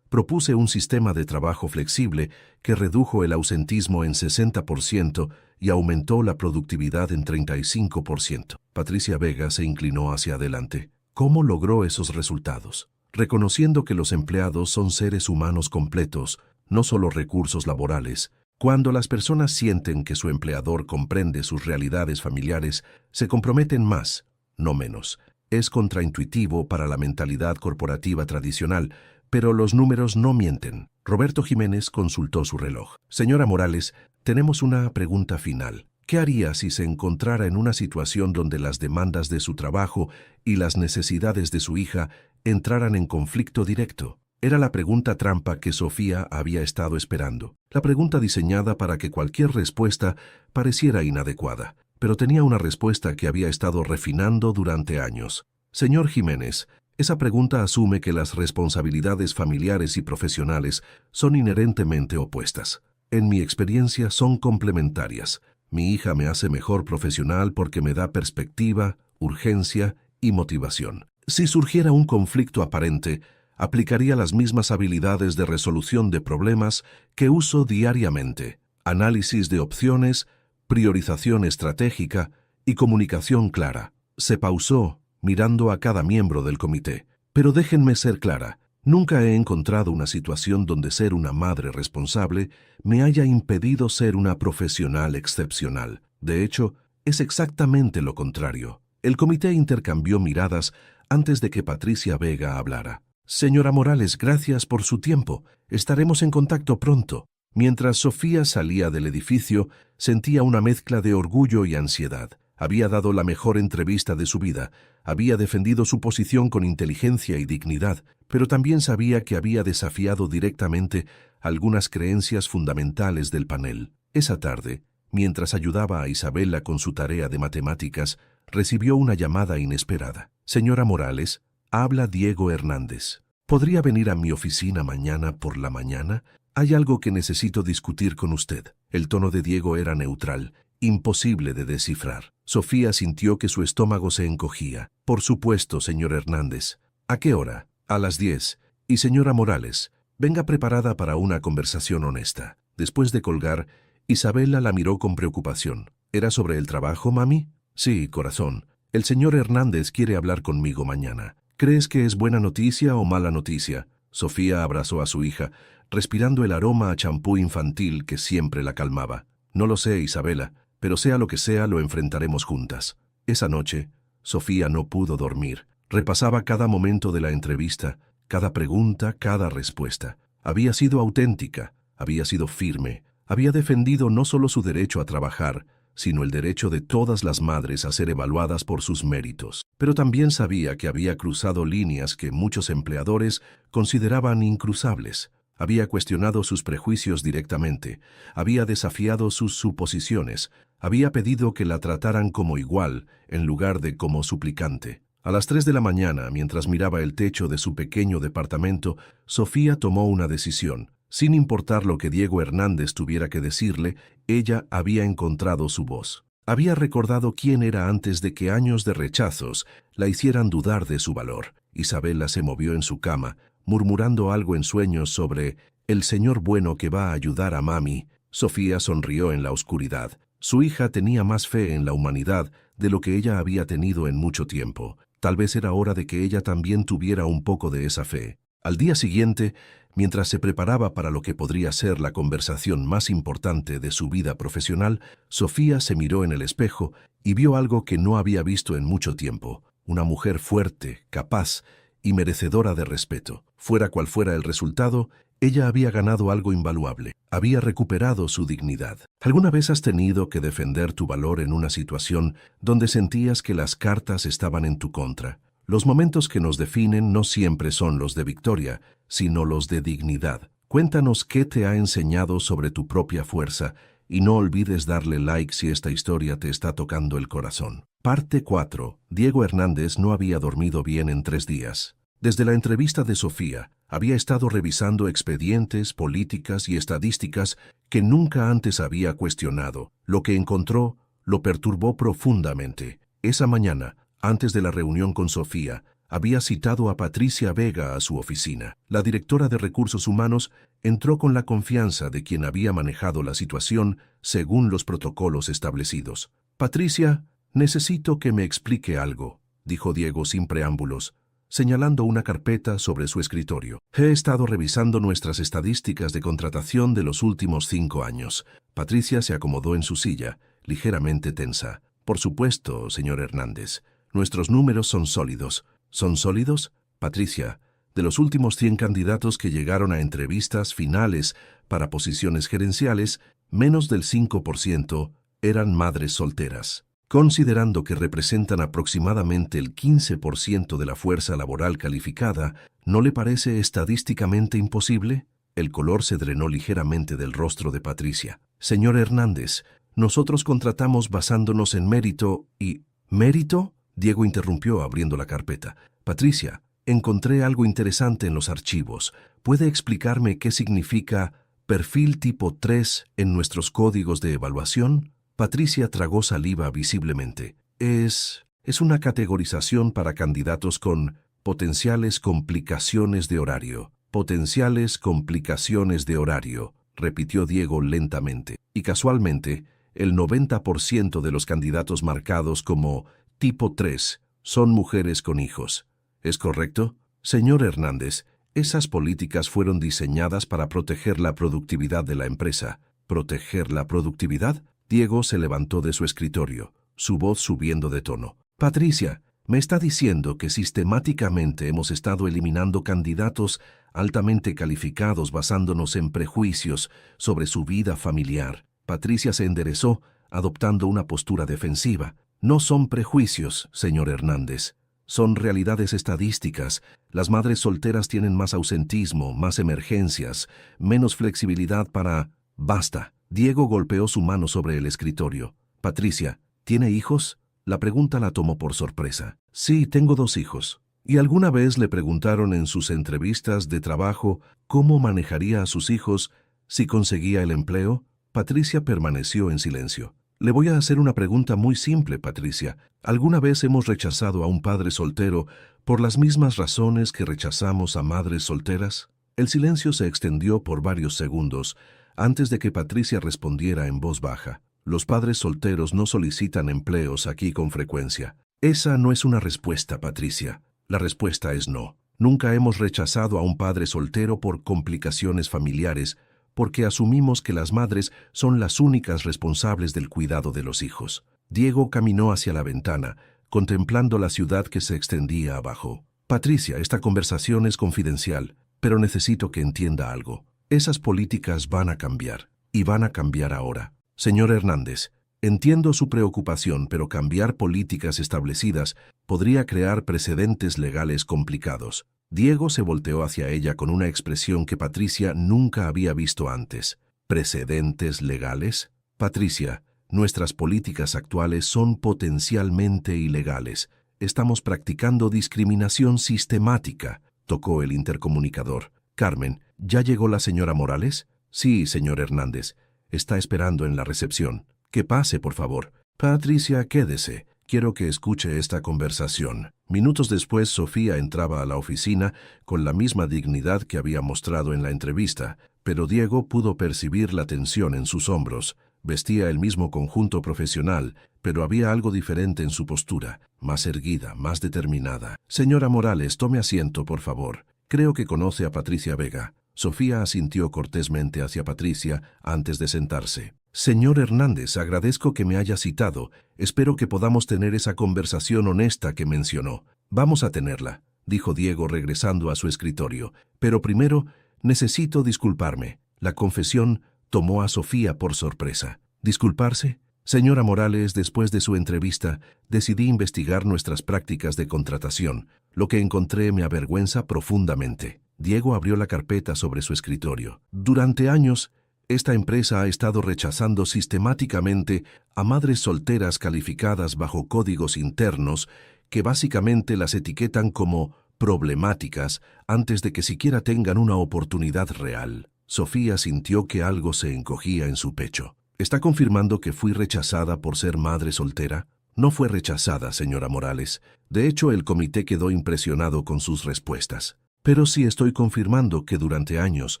Propuse un sistema de trabajo flexible que redujo el ausentismo en 60% y aumentó la productividad en 35%. Patricia Vega se inclinó hacia adelante. ¿Cómo logró esos resultados? Reconociendo que los empleados son seres humanos completos, no solo recursos laborales. Cuando las personas sienten que su empleador comprende sus realidades familiares, se comprometen más, no menos. Es contraintuitivo para la mentalidad corporativa tradicional, pero los números no mienten. Roberto Jiménez consultó su reloj. Señora Morales, tenemos una pregunta final. ¿Qué haría si se encontrara en una situación donde las demandas de su trabajo y las necesidades de su hija entraran en conflicto directo? Era la pregunta trampa que Sofía había estado esperando. La pregunta diseñada para que cualquier respuesta pareciera inadecuada, pero tenía una respuesta que había estado refinando durante años. Señor Jiménez, esa pregunta asume que las responsabilidades familiares y profesionales son inherentemente opuestas. En mi experiencia son complementarias. Mi hija me hace mejor profesional porque me da perspectiva, urgencia y motivación. Si surgiera un conflicto aparente, aplicaría las mismas habilidades de resolución de problemas que uso diariamente: análisis de opciones, priorización estratégica y comunicación clara. Se pausó, mirando a cada miembro del comité. Pero déjenme ser clara, nunca he encontrado una situación donde ser una madre responsable me haya impedido ser una profesional excepcional. De hecho, es exactamente lo contrario. El comité intercambió miradas antes de que Patricia Vega hablara. Señora Morales, gracias por su tiempo. Estaremos en contacto pronto. Mientras Sofía salía del edificio, sentía una mezcla de orgullo y ansiedad. Había dado la mejor entrevista de su vida, había defendido su posición con inteligencia y dignidad, pero también sabía que había desafiado directamente algunas creencias fundamentales del panel. Esa tarde, mientras ayudaba a Isabela con su tarea de matemáticas, recibió una llamada inesperada. Señora Morales, habla Diego Hernández. ¿Podría venir a mi oficina mañana por la mañana? Hay algo que necesito discutir con usted. El tono de Diego era neutral, imposible de descifrar. Sofía sintió que su estómago se encogía. Por supuesto, señor Hernández. ¿A qué hora? A las 10. Y señora Morales, venga preparada para una conversación honesta. Después de colgar, Isabela la miró con preocupación. ¿Era sobre el trabajo, mami? Sí, corazón. El señor Hernández quiere hablar conmigo mañana. ¿Crees que es buena noticia o mala noticia? Sofía abrazó a su hija, respirando el aroma a champú infantil que siempre la calmaba. No lo sé, Isabela, pero sea lo que sea, lo enfrentaremos juntas. Esa noche, Sofía no pudo dormir. Repasaba cada momento de la entrevista, cada pregunta, cada respuesta. Había sido auténtica, había sido firme, había defendido no solo su derecho a trabajar, sino el derecho de todas las madres a ser evaluadas por sus méritos. Pero también sabía que había cruzado líneas que muchos empleadores consideraban incruzables. Había cuestionado sus prejuicios directamente, había desafiado sus suposiciones, había pedido que la trataran como igual en lugar de como suplicante. A las 3 de la mañana, mientras miraba el techo de su pequeño departamento, Sofía tomó una decisión. Sin importar lo que Diego Hernández tuviera que decirle, ella había encontrado su voz. Había recordado quién era antes de que años de rechazos la hicieran dudar de su valor. Isabela se movió en su cama, murmurando algo en sueños sobre el señor bueno que va a ayudar a mami. Sofía sonrió en la oscuridad. Su hija tenía más fe en la humanidad de lo que ella había tenido en mucho tiempo. Tal vez era hora de que ella también tuviera un poco de esa fe. Al día siguiente, mientras se preparaba para lo que podría ser la conversación más importante de su vida profesional, Sofía se miró en el espejo y vio algo que no había visto en mucho tiempo: una mujer fuerte, capaz y merecedora de respeto. Fuera cual fuera el resultado, ella había ganado algo invaluable. Había recuperado su dignidad. ¿Alguna vez has tenido que defender tu valor en una situación donde sentías que las cartas estaban en tu contra? Los momentos que nos definen no siempre son los de victoria, sino los de dignidad. Cuéntanos qué te ha enseñado sobre tu propia fuerza y no olvides darle like si esta historia te está tocando el corazón. Parte 4. Diego Hernández no había dormido bien en 3 días. Desde la entrevista de Sofía, había estado revisando expedientes, políticas y estadísticas que nunca antes había cuestionado. Lo que encontró lo perturbó profundamente. Esa mañana, antes de la reunión con Sofía, había citado a Patricia Vega a su oficina. La directora de Recursos Humanos entró con la confianza de quien había manejado la situación según los protocolos establecidos. «Patricia, necesito que me explique algo», dijo Diego sin preámbulos, señalando una carpeta sobre su escritorio. «He estado revisando nuestras estadísticas de contratación de los últimos 5 años». Patricia se acomodó en su silla, ligeramente tensa. «Por supuesto, señor Hernández. Nuestros números son sólidos». ¿Son sólidos? Patricia, de los últimos 100 candidatos que llegaron a entrevistas finales para posiciones gerenciales, menos del 5% eran madres solteras. Considerando que representan aproximadamente el 15% de la fuerza laboral calificada, ¿no le parece estadísticamente imposible? El color se drenó ligeramente del rostro de Patricia. «Señor Hernández, nosotros contratamos basándonos en mérito y...» «¿Mérito?», Diego interrumpió abriendo la carpeta. «Patricia, encontré algo interesante en los archivos. ¿Puede explicarme qué significa perfil tipo 3 en nuestros códigos de evaluación?» Patricia tragó saliva visiblemente. Es una categorización para candidatos con potenciales complicaciones de horario. Potenciales complicaciones de horario, repitió Diego lentamente. Y casualmente, el 90% de los candidatos marcados como tipo 3 son mujeres con hijos. ¿Es correcto? Señor Hernández, esas políticas fueron diseñadas para proteger la productividad de la empresa. ¿Proteger la productividad? Diego se levantó de su escritorio, su voz subiendo de tono. «Patricia, me está diciendo que sistemáticamente hemos estado eliminando candidatos altamente calificados basándonos en prejuicios sobre su vida familiar». Patricia se enderezó, adoptando una postura defensiva. «No son prejuicios, señor Hernández. Son realidades estadísticas. Las madres solteras tienen más ausentismo, más emergencias, menos flexibilidad para...» «Basta». Diego golpeó su mano sobre el escritorio. «Patricia, ¿tiene hijos?». La pregunta la tomó por sorpresa. «Sí, tengo 2 hijos». ¿Y alguna vez le preguntaron en sus entrevistas de trabajo cómo manejaría a sus hijos si conseguía el empleo? Patricia permaneció en silencio. «Le voy a hacer una pregunta muy simple, Patricia. ¿Alguna vez hemos rechazado a un padre soltero por las mismas razones que rechazamos a madres solteras?» El silencio se extendió por varios segundos antes de que Patricia respondiera en voz baja. «Los padres solteros no solicitan empleos aquí con frecuencia». Esa no es una respuesta, Patricia. La respuesta es no. Nunca hemos rechazado a un padre soltero por complicaciones familiares, porque asumimos que las madres son las únicas responsables del cuidado de los hijos. Diego caminó hacia la ventana, contemplando la ciudad que se extendía abajo. «Patricia, esta conversación es confidencial, pero necesito que entienda algo. Esas políticas van a cambiar, y van a cambiar ahora. Señor Hernández, entiendo su preocupación, pero cambiar políticas establecidas podría crear precedentes legales complicados». Diego se volteó hacia ella con una expresión que Patricia nunca había visto antes. ¿Precedentes legales? Patricia, nuestras políticas actuales son potencialmente ilegales. Estamos practicando discriminación sistemática, tocó el intercomunicador. «Carmen, ¿ya llegó la señora Morales?» «Sí, señor Hernández. Está esperando en la recepción. Que pase, por favor». «Patricia, quédese. Quiero que escuche esta conversación». Minutos después, Sofía entraba a la oficina con la misma dignidad que había mostrado en la entrevista, pero Diego pudo percibir la tensión en sus hombros. Vestía el mismo conjunto profesional, pero había algo diferente en su postura, más erguida, más determinada. «Señora Morales, tome asiento, por favor. Creo que conoce a Patricia Vega». Sofía asintió cortésmente hacia Patricia antes de sentarse. «Señor Hernández, agradezco que me haya citado. Espero que podamos tener esa conversación honesta que mencionó». «Vamos a tenerla», dijo Diego regresando a su escritorio. «Pero primero, necesito disculparme». La confesión tomó a Sofía por sorpresa. «¿Disculparse?» «Señora Morales, después de su entrevista, decidí investigar nuestras prácticas de contratación. Lo que encontré me avergüenza profundamente». Diego abrió la carpeta sobre su escritorio. «Durante años, esta empresa ha estado rechazando sistemáticamente a madres solteras calificadas bajo códigos internos que básicamente las etiquetan como problemáticas antes de que siquiera tengan una oportunidad real. Sofía sintió que algo se encogía en su pecho. ¿Está confirmando que fui rechazada por ser madre soltera? No fue rechazada, señora Morales. De hecho, el comité quedó impresionado con sus respuestas. Pero sí estoy confirmando que durante años,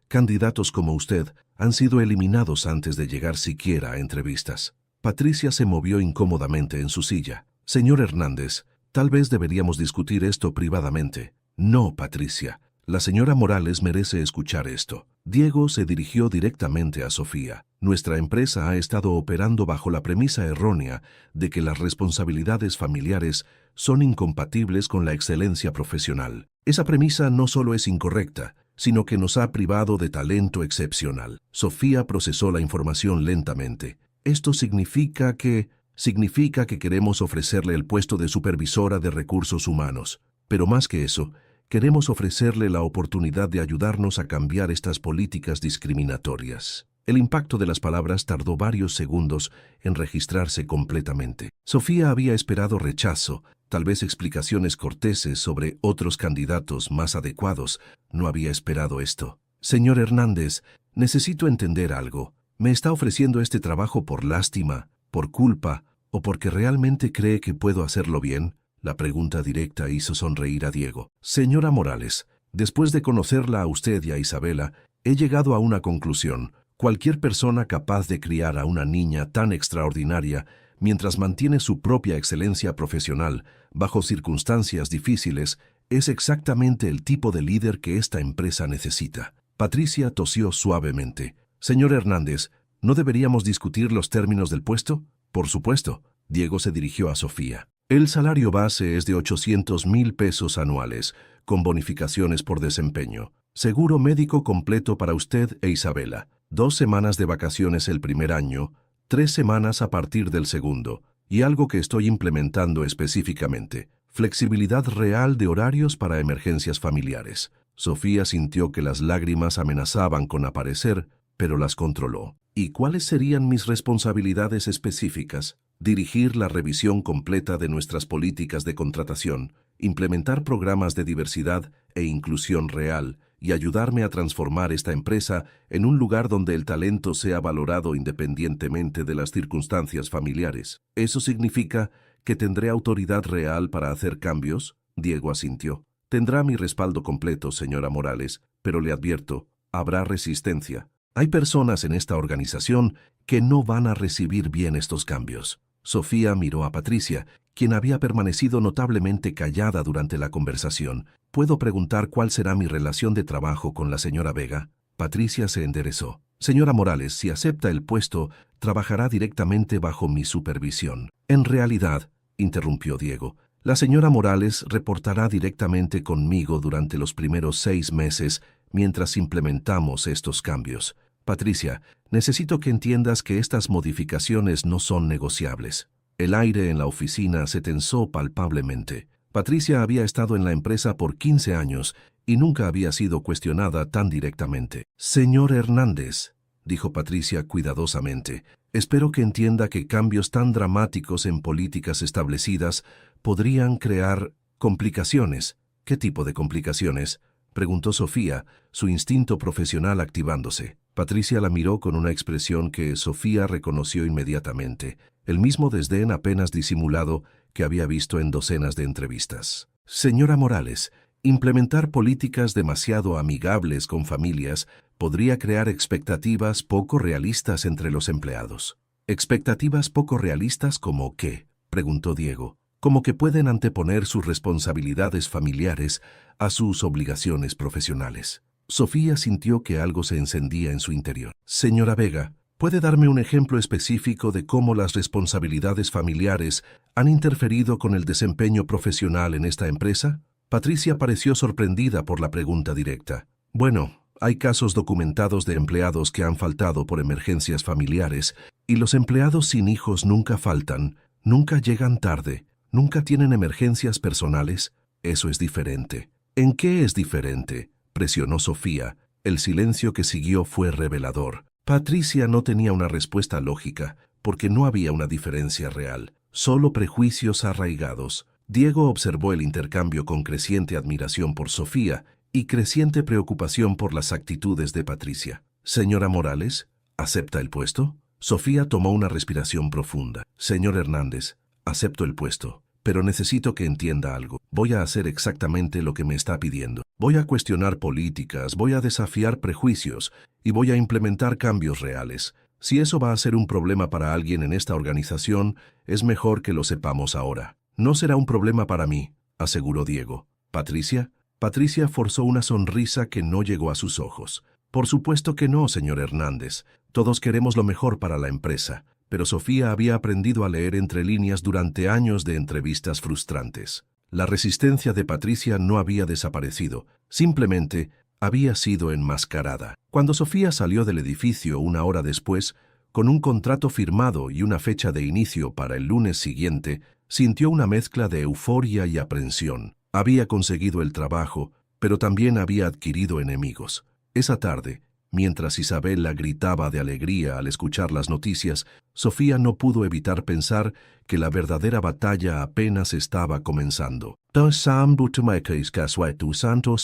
candidatos como usted han sido eliminados antes de llegar siquiera a entrevistas. Patricia se movió incómodamente en su silla. Señor Hernández, tal vez deberíamos discutir esto privadamente. No, Patricia. La señora Morales merece escuchar esto. Diego se dirigió directamente a Sofía. Nuestra empresa ha estado operando bajo la premisa errónea de que las responsabilidades familiares son incompatibles con la excelencia profesional. Esa premisa no solo es incorrecta, sino que nos ha privado de talento excepcional. Sofía procesó la información lentamente. Esto significa que queremos ofrecerle el puesto de supervisora de recursos humanos. Pero más que eso, queremos ofrecerle la oportunidad de ayudarnos a cambiar estas políticas discriminatorias. El impacto de las palabras tardó varios segundos en registrarse completamente. Sofía había esperado rechazo, tal vez explicaciones corteses sobre otros candidatos más adecuados. No había esperado esto. Señor Hernández, necesito entender algo. ¿Me está ofreciendo este trabajo por lástima, por culpa o porque realmente cree que puedo hacerlo bien? La pregunta directa hizo sonreír a Diego. Señora Morales, después de conocerla a usted y a Isabela, he llegado a una conclusión. Cualquier persona capaz de criar a una niña tan extraordinaria mientras mantiene su propia excelencia profesional bajo circunstancias difíciles es exactamente el tipo de líder que esta empresa necesita. Patricia tosió suavemente. Señor Hernández, ¿no deberíamos discutir los términos del puesto? Por supuesto. Diego se dirigió a Sofía. El salario base es de 800,000 pesos anuales, con bonificaciones por desempeño. Seguro médico completo para usted e Isabela. 2 semanas de vacaciones el primer año, 3 semanas a partir del segundo. Y algo que estoy implementando específicamente. Flexibilidad real de horarios para emergencias familiares. Sofía sintió que las lágrimas amenazaban con aparecer, pero las controló. ¿Y cuáles serían mis responsabilidades específicas? Dirigir la revisión completa de nuestras políticas de contratación, implementar programas de diversidad e inclusión real y ayudarme a transformar esta empresa en un lugar donde el talento sea valorado independientemente de las circunstancias familiares. ¿Eso significa que tendré autoridad real para hacer cambios? Diego asintió. Tendrá mi respaldo completo, señora Morales, pero le advierto, habrá resistencia. Hay personas en esta organización que no van a recibir bien estos cambios. Sofía miró a Patricia, quien había permanecido notablemente callada durante la conversación. ¿Puedo preguntar cuál será mi relación de trabajo con la señora Vega? Patricia se enderezó. Señora Morales, si acepta el puesto, trabajará directamente bajo mi supervisión. En realidad, interrumpió Diego, la señora Morales reportará directamente conmigo durante los primeros 6 meses mientras implementamos estos cambios. Patricia, necesito que entiendas que estas modificaciones no son negociables. El aire en la oficina se tensó palpablemente. Patricia había estado en la empresa por 15 años y nunca había sido cuestionada tan directamente. Señor Hernández, dijo Patricia cuidadosamente, espero que entienda que cambios tan dramáticos en políticas establecidas podrían crear complicaciones. ¿Qué tipo de complicaciones?, preguntó Sofía, su instinto profesional activándose. Patricia la miró con una expresión que Sofía reconoció inmediatamente, el mismo desdén apenas disimulado que había visto en docenas de entrevistas. Señora Morales, implementar políticas demasiado amigables con familias podría crear expectativas poco realistas entre los empleados. ¿Expectativas poco realistas como qué?, preguntó Diego. Como que pueden anteponer sus responsabilidades familiares a sus obligaciones profesionales. Sofía sintió que algo se encendía en su interior. Señora Vega, ¿puede darme un ejemplo específico de cómo las responsabilidades familiares han interferido con el desempeño profesional en esta empresa? Patricia pareció sorprendida por la pregunta directa. Bueno, hay casos documentados de empleados que han faltado por emergencias familiares, y los empleados sin hijos nunca faltan, nunca llegan tarde, nunca tienen emergencias personales. Eso es diferente. ¿En qué es diferente?, presionó Sofía. El silencio que siguió fue revelador. Patricia no tenía una respuesta lógica, porque no había una diferencia real, solo prejuicios arraigados. Diego observó el intercambio con creciente admiración por Sofía y creciente preocupación por las actitudes de Patricia. «Señora Morales, ¿acepta el puesto?» Sofía tomó una respiración profunda. «Señor Hernández, acepto el puesto, pero necesito que entienda algo. Voy a hacer exactamente lo que me está pidiendo. Voy a cuestionar políticas, voy a desafiar prejuicios y voy a implementar cambios reales. Si eso va a ser un problema para alguien en esta organización, es mejor que lo sepamos ahora». «No será un problema para mí», aseguró Diego. «¿Patricia?» Patricia forzó una sonrisa que no llegó a sus ojos. «Por supuesto que no, señor Hernández. Todos queremos lo mejor para la empresa». Pero Sofía había aprendido a leer entre líneas durante años de entrevistas frustrantes. La resistencia de Patricia no había desaparecido, simplemente había sido enmascarada. Cuando Sofía salió del edificio una hora después, con un contrato firmado y una fecha de inicio para el lunes siguiente, sintió una mezcla de euforia y aprensión. Había conseguido el trabajo, pero también había adquirido enemigos. Esa tarde, mientras Isabela gritaba de alegría al escuchar las noticias, Sofía no pudo evitar pensar que la verdadera batalla apenas estaba comenzando. Santos,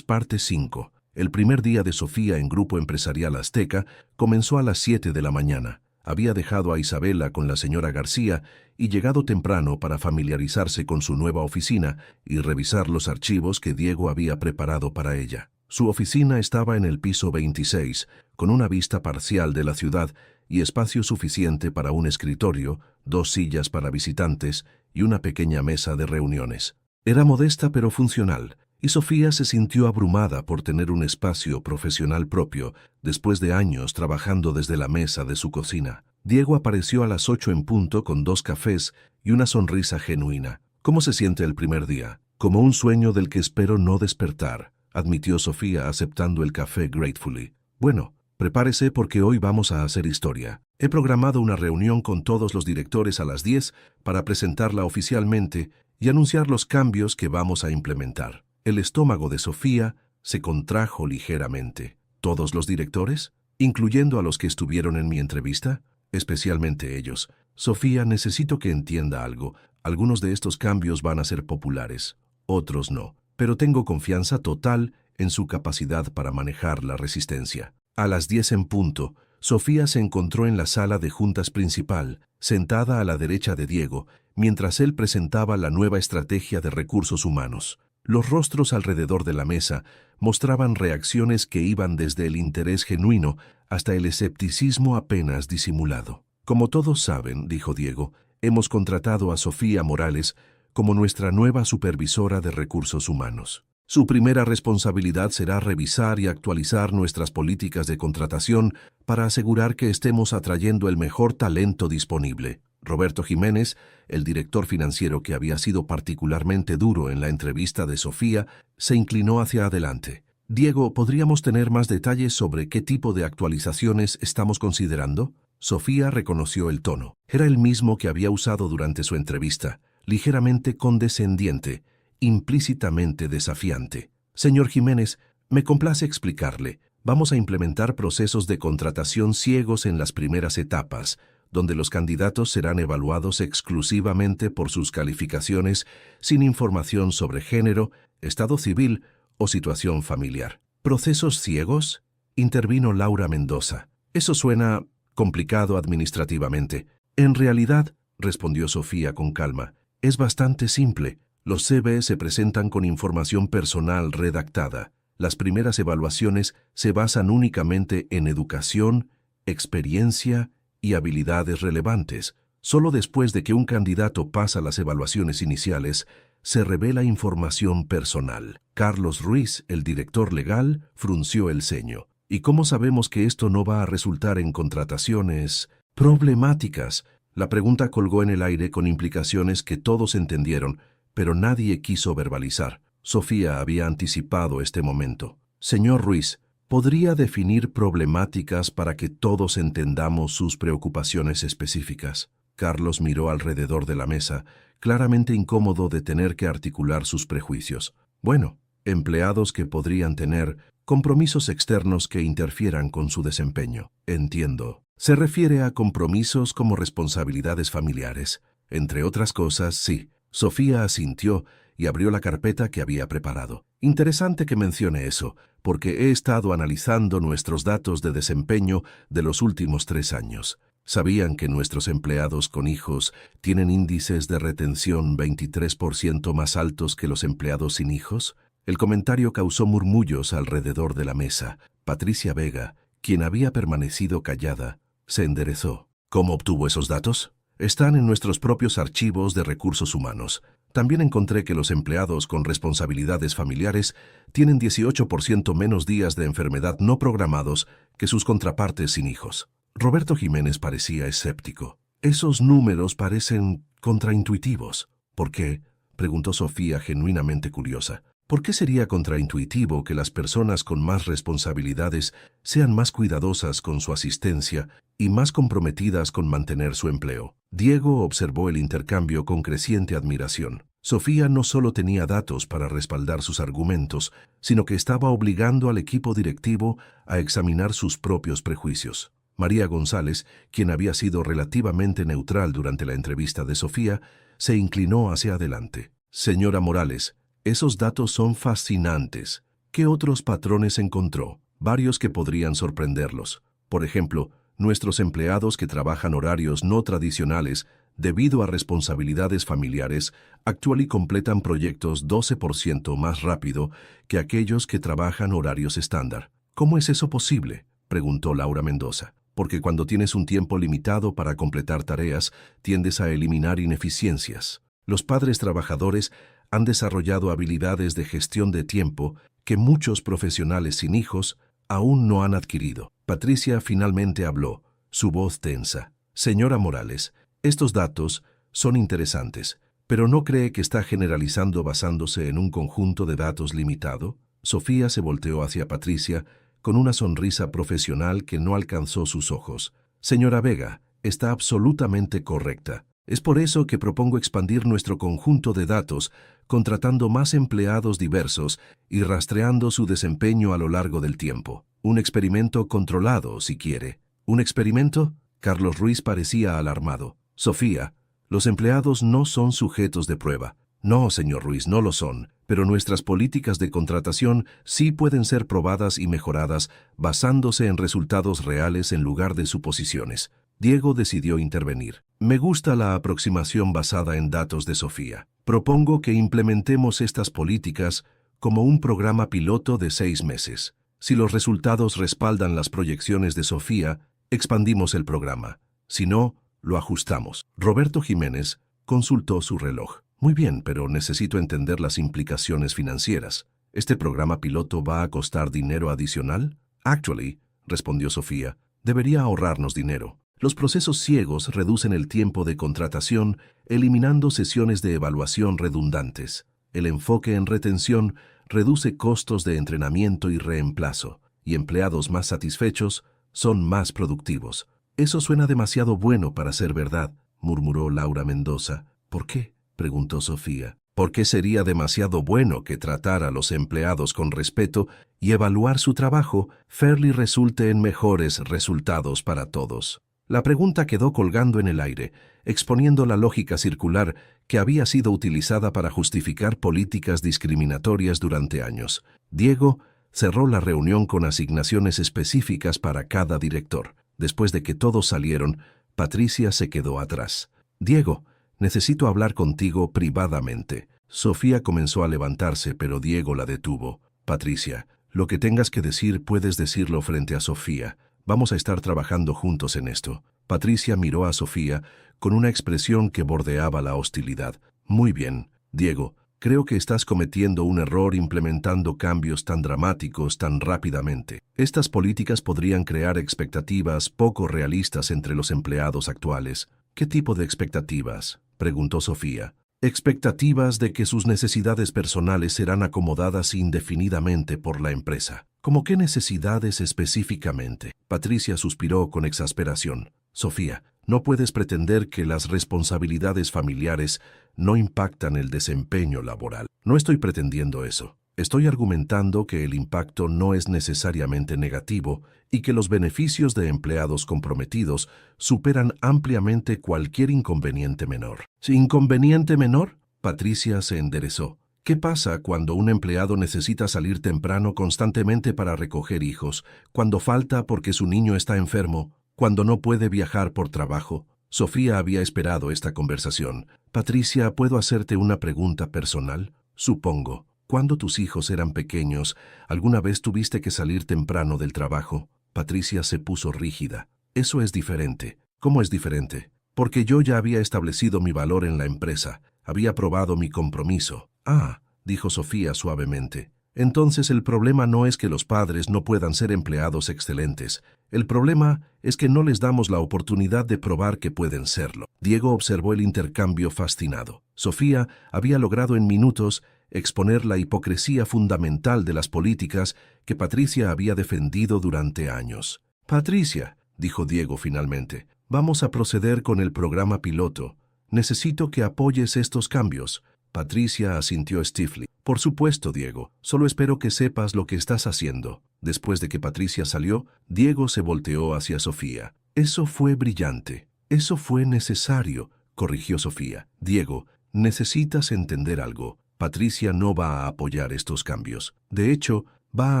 parte 5. El primer día de Sofía en Grupo Empresarial Azteca comenzó a las 7 de la mañana. Había dejado a Isabela con la señora García y llegado temprano para familiarizarse con su nueva oficina y revisar los archivos que Diego había preparado para ella. Su oficina estaba en el piso 26, con una vista parcial de la ciudad y espacio suficiente para un escritorio, 2 sillas para visitantes y una pequeña mesa de reuniones. Era modesta pero funcional, y Sofía se sintió abrumada por tener un espacio profesional propio después de años trabajando desde la mesa de su cocina. Diego apareció a las 8 en punto con 2 cafés y una sonrisa genuina. «¿Cómo se siente el primer día?» «Como un sueño del que espero no despertar», admitió Sofía aceptando el café gratefully. «Bueno, prepárese porque hoy vamos a hacer historia. He programado una reunión con todos los directores a las 10 para presentarla oficialmente y anunciar los cambios que vamos a implementar». El estómago de Sofía se contrajo ligeramente. «¿Todos los directores? ¿Incluyendo a los que estuvieron en mi entrevista?» «Especialmente ellos. Sofía, necesito que entienda algo. Algunos de estos cambios van a ser populares, otros no. Pero tengo confianza total en su capacidad para manejar la resistencia». A las 10 en punto, Sofía se encontró en la sala de juntas principal, sentada a la derecha de Diego, mientras él presentaba la nueva estrategia de recursos humanos. Los rostros alrededor de la mesa mostraban reacciones que iban desde el interés genuino hasta el escepticismo apenas disimulado. «Como todos saben», dijo Diego, «hemos contratado a Sofía Morales como nuestra nueva supervisora de recursos humanos. Su primera responsabilidad será revisar y actualizar nuestras políticas de contratación para asegurar que estemos atrayendo el mejor talento disponible». Roberto Jiménez, el director financiero que había sido particularmente duro en la entrevista de Sofía, se inclinó hacia adelante. «Diego, ¿podríamos tener más detalles sobre qué tipo de actualizaciones estamos considerando?» Sofía reconoció el tono. Era el mismo que había usado durante su entrevista, ligeramente condescendiente, implícitamente desafiante. «Señor Jiménez, me complace explicarle. Vamos a implementar procesos de contratación ciegos en las primeras etapas, donde los candidatos serán evaluados exclusivamente por sus calificaciones, sin información sobre género, estado civil o situación familiar». «¿Procesos ciegos?», intervino Laura Mendoza. «Eso suena complicado administrativamente». «En realidad», respondió Sofía con calma, «es bastante simple. Los CV se presentan con información personal redactada. Las primeras evaluaciones se basan únicamente en educación, experiencia y habilidades relevantes. Solo después de que un candidato pasa las evaluaciones iniciales, se revela información personal». Carlos Ruiz, el director legal, frunció el ceño. «¿Y cómo sabemos que esto no va a resultar en contrataciones problemáticas?» La pregunta colgó en el aire con implicaciones que todos entendieron, pero nadie quiso verbalizar. Sofía había anticipado este momento. «Señor Ruiz, ¿podría definir problemáticas para que todos entendamos sus preocupaciones específicas?» Carlos miró alrededor de la mesa, claramente incómodo de tener que articular sus prejuicios. «Bueno, empleados que podrían tener compromisos externos que interfieran con su desempeño». «Entiendo. Se refiere a compromisos como responsabilidades familiares. Entre otras cosas, sí. Sofía asintió y abrió la carpeta que había preparado. Interesante que mencione eso, porque he estado analizando nuestros datos de desempeño de los últimos 3 años. ¿Sabían que nuestros empleados con hijos tienen índices de retención 23% más altos que los empleados sin hijos? El comentario causó murmullos alrededor de la mesa. Patricia Vega, quien había permanecido callada, se enderezó. ¿Cómo obtuvo esos datos? Están en nuestros propios archivos de recursos humanos. También encontré que los empleados con responsabilidades familiares tienen 18% menos días de enfermedad no programados que sus contrapartes sin hijos. Roberto Jiménez parecía escéptico. Esos números parecen contraintuitivos. ¿Por qué?, preguntó Sofía genuinamente curiosa. ¿Por qué sería contraintuitivo que las personas con más responsabilidades sean más cuidadosas con su asistencia y más comprometidas con mantener su empleo? Diego observó el intercambio con creciente admiración. Sofía no solo tenía datos para respaldar sus argumentos, sino que estaba obligando al equipo directivo a examinar sus propios prejuicios. María González, quien había sido relativamente neutral durante la entrevista de Sofía, se inclinó hacia adelante. Señora Morales, esos datos son fascinantes. ¿Qué otros patrones encontró? Varios que podrían sorprenderlos. Por ejemplo, nuestros empleados que trabajan horarios no tradicionales debido a responsabilidades familiares actualmente completan proyectos 12% más rápido que aquellos que trabajan horarios estándar. ¿Cómo es eso posible?, preguntó Laura Mendoza. Porque cuando tienes un tiempo limitado para completar tareas, tiendes a eliminar ineficiencias. Los padres trabajadores han desarrollado habilidades de gestión de tiempo que muchos profesionales sin hijos aún no han adquirido. Patricia finalmente habló, su voz tensa. Señora Morales, estos datos son interesantes, pero ¿no cree que está generalizando basándose en un conjunto de datos limitado? Sofía se volteó hacia Patricia con una sonrisa profesional que no alcanzó sus ojos. Señora Vega, está absolutamente correcta. Es por eso que propongo expandir nuestro conjunto de datos, contratando más empleados diversos y rastreando su desempeño a lo largo del tiempo. Un experimento controlado, si quiere. ¿Un experimento? Carlos Ruiz parecía alarmado. Sofía, los empleados no son sujetos de prueba. No, señor Ruiz, no lo son, pero nuestras políticas de contratación sí pueden ser probadas y mejoradas basándose en resultados reales en lugar de suposiciones. Diego decidió intervenir. Me gusta la aproximación basada en datos de Sofía. Propongo que implementemos estas políticas como un programa piloto de 6 meses. Si los resultados respaldan las proyecciones de Sofía, expandimos el programa. Si no, lo ajustamos. Roberto Jiménez consultó su reloj. Muy bien, pero necesito entender las implicaciones financieras. ¿Este programa piloto va a costar dinero adicional? Actually, respondió Sofía, debería ahorrarnos dinero. Los procesos ciegos reducen el tiempo de contratación, eliminando sesiones de evaluación redundantes. El enfoque en retención reduce costos de entrenamiento y reemplazo, y empleados más satisfechos son más productivos. Eso suena demasiado bueno para ser verdad, murmuró Laura Mendoza. ¿Por qué?, preguntó Sofía. ¿Por qué sería demasiado bueno que tratar a los empleados con respeto y evaluar su trabajo fairly resulte en mejores resultados para todos? La pregunta quedó colgando en el aire, exponiendo la lógica circular que había sido utilizada para justificar políticas discriminatorias durante años. Diego cerró la reunión con asignaciones específicas para cada director. Después de que todos salieron, Patricia se quedó atrás. Diego, necesito hablar contigo privadamente. Sofía comenzó a levantarse, pero Diego la detuvo. Patricia, lo que tengas que decir puedes decirlo frente a Sofía. Vamos a estar trabajando juntos en esto. Patricia miró a Sofía con una expresión que bordeaba la hostilidad. Muy bien, Diego, creo que estás cometiendo un error implementando cambios tan dramáticos tan rápidamente. Estas políticas podrían crear expectativas poco realistas entre los empleados actuales. ¿Qué tipo de expectativas?, preguntó Sofía. Expectativas de que sus necesidades personales serán acomodadas indefinidamente por la empresa. ¿Cómo qué necesidades específicamente? Patricia suspiró con exasperación. Sofía, no puedes pretender que las responsabilidades familiares no impactan el desempeño laboral. No estoy pretendiendo eso. Estoy argumentando que el impacto no es necesariamente negativo y que los beneficios de empleados comprometidos superan ampliamente cualquier inconveniente menor. ¿Inconveniente menor? Patricia se enderezó. ¿Qué pasa cuando un empleado necesita salir temprano constantemente para recoger hijos, cuando falta porque su niño está enfermo, cuando no puede viajar por trabajo? Sofía había esperado esta conversación. Patricia, ¿puedo hacerte una pregunta personal? Supongo, cuando tus hijos eran pequeños, ¿alguna vez tuviste que salir temprano del trabajo? Patricia se puso rígida. Eso es diferente. ¿Cómo es diferente? Porque yo ya había establecido mi valor en la empresa. Había probado mi compromiso. Ah, dijo Sofía suavemente. Entonces el problema no es que los padres no puedan ser empleados excelentes. El problema es que no les damos la oportunidad de probar que pueden serlo. Diego observó el intercambio fascinado. Sofía había logrado en minutos exponer la hipocresía fundamental de las políticas que Patricia había defendido durante años. Patricia, dijo Diego finalmente, vamos a proceder con el programa piloto. Necesito que apoyes estos cambios. Patricia asintió stiffly. Por supuesto, Diego. Solo espero que sepas lo que estás haciendo. Después de que Patricia salió, Diego se volteó hacia Sofía. Eso fue brillante. Eso fue necesario, corrigió Sofía. Diego, necesitas entender algo. Patricia no va a apoyar estos cambios. De hecho, va a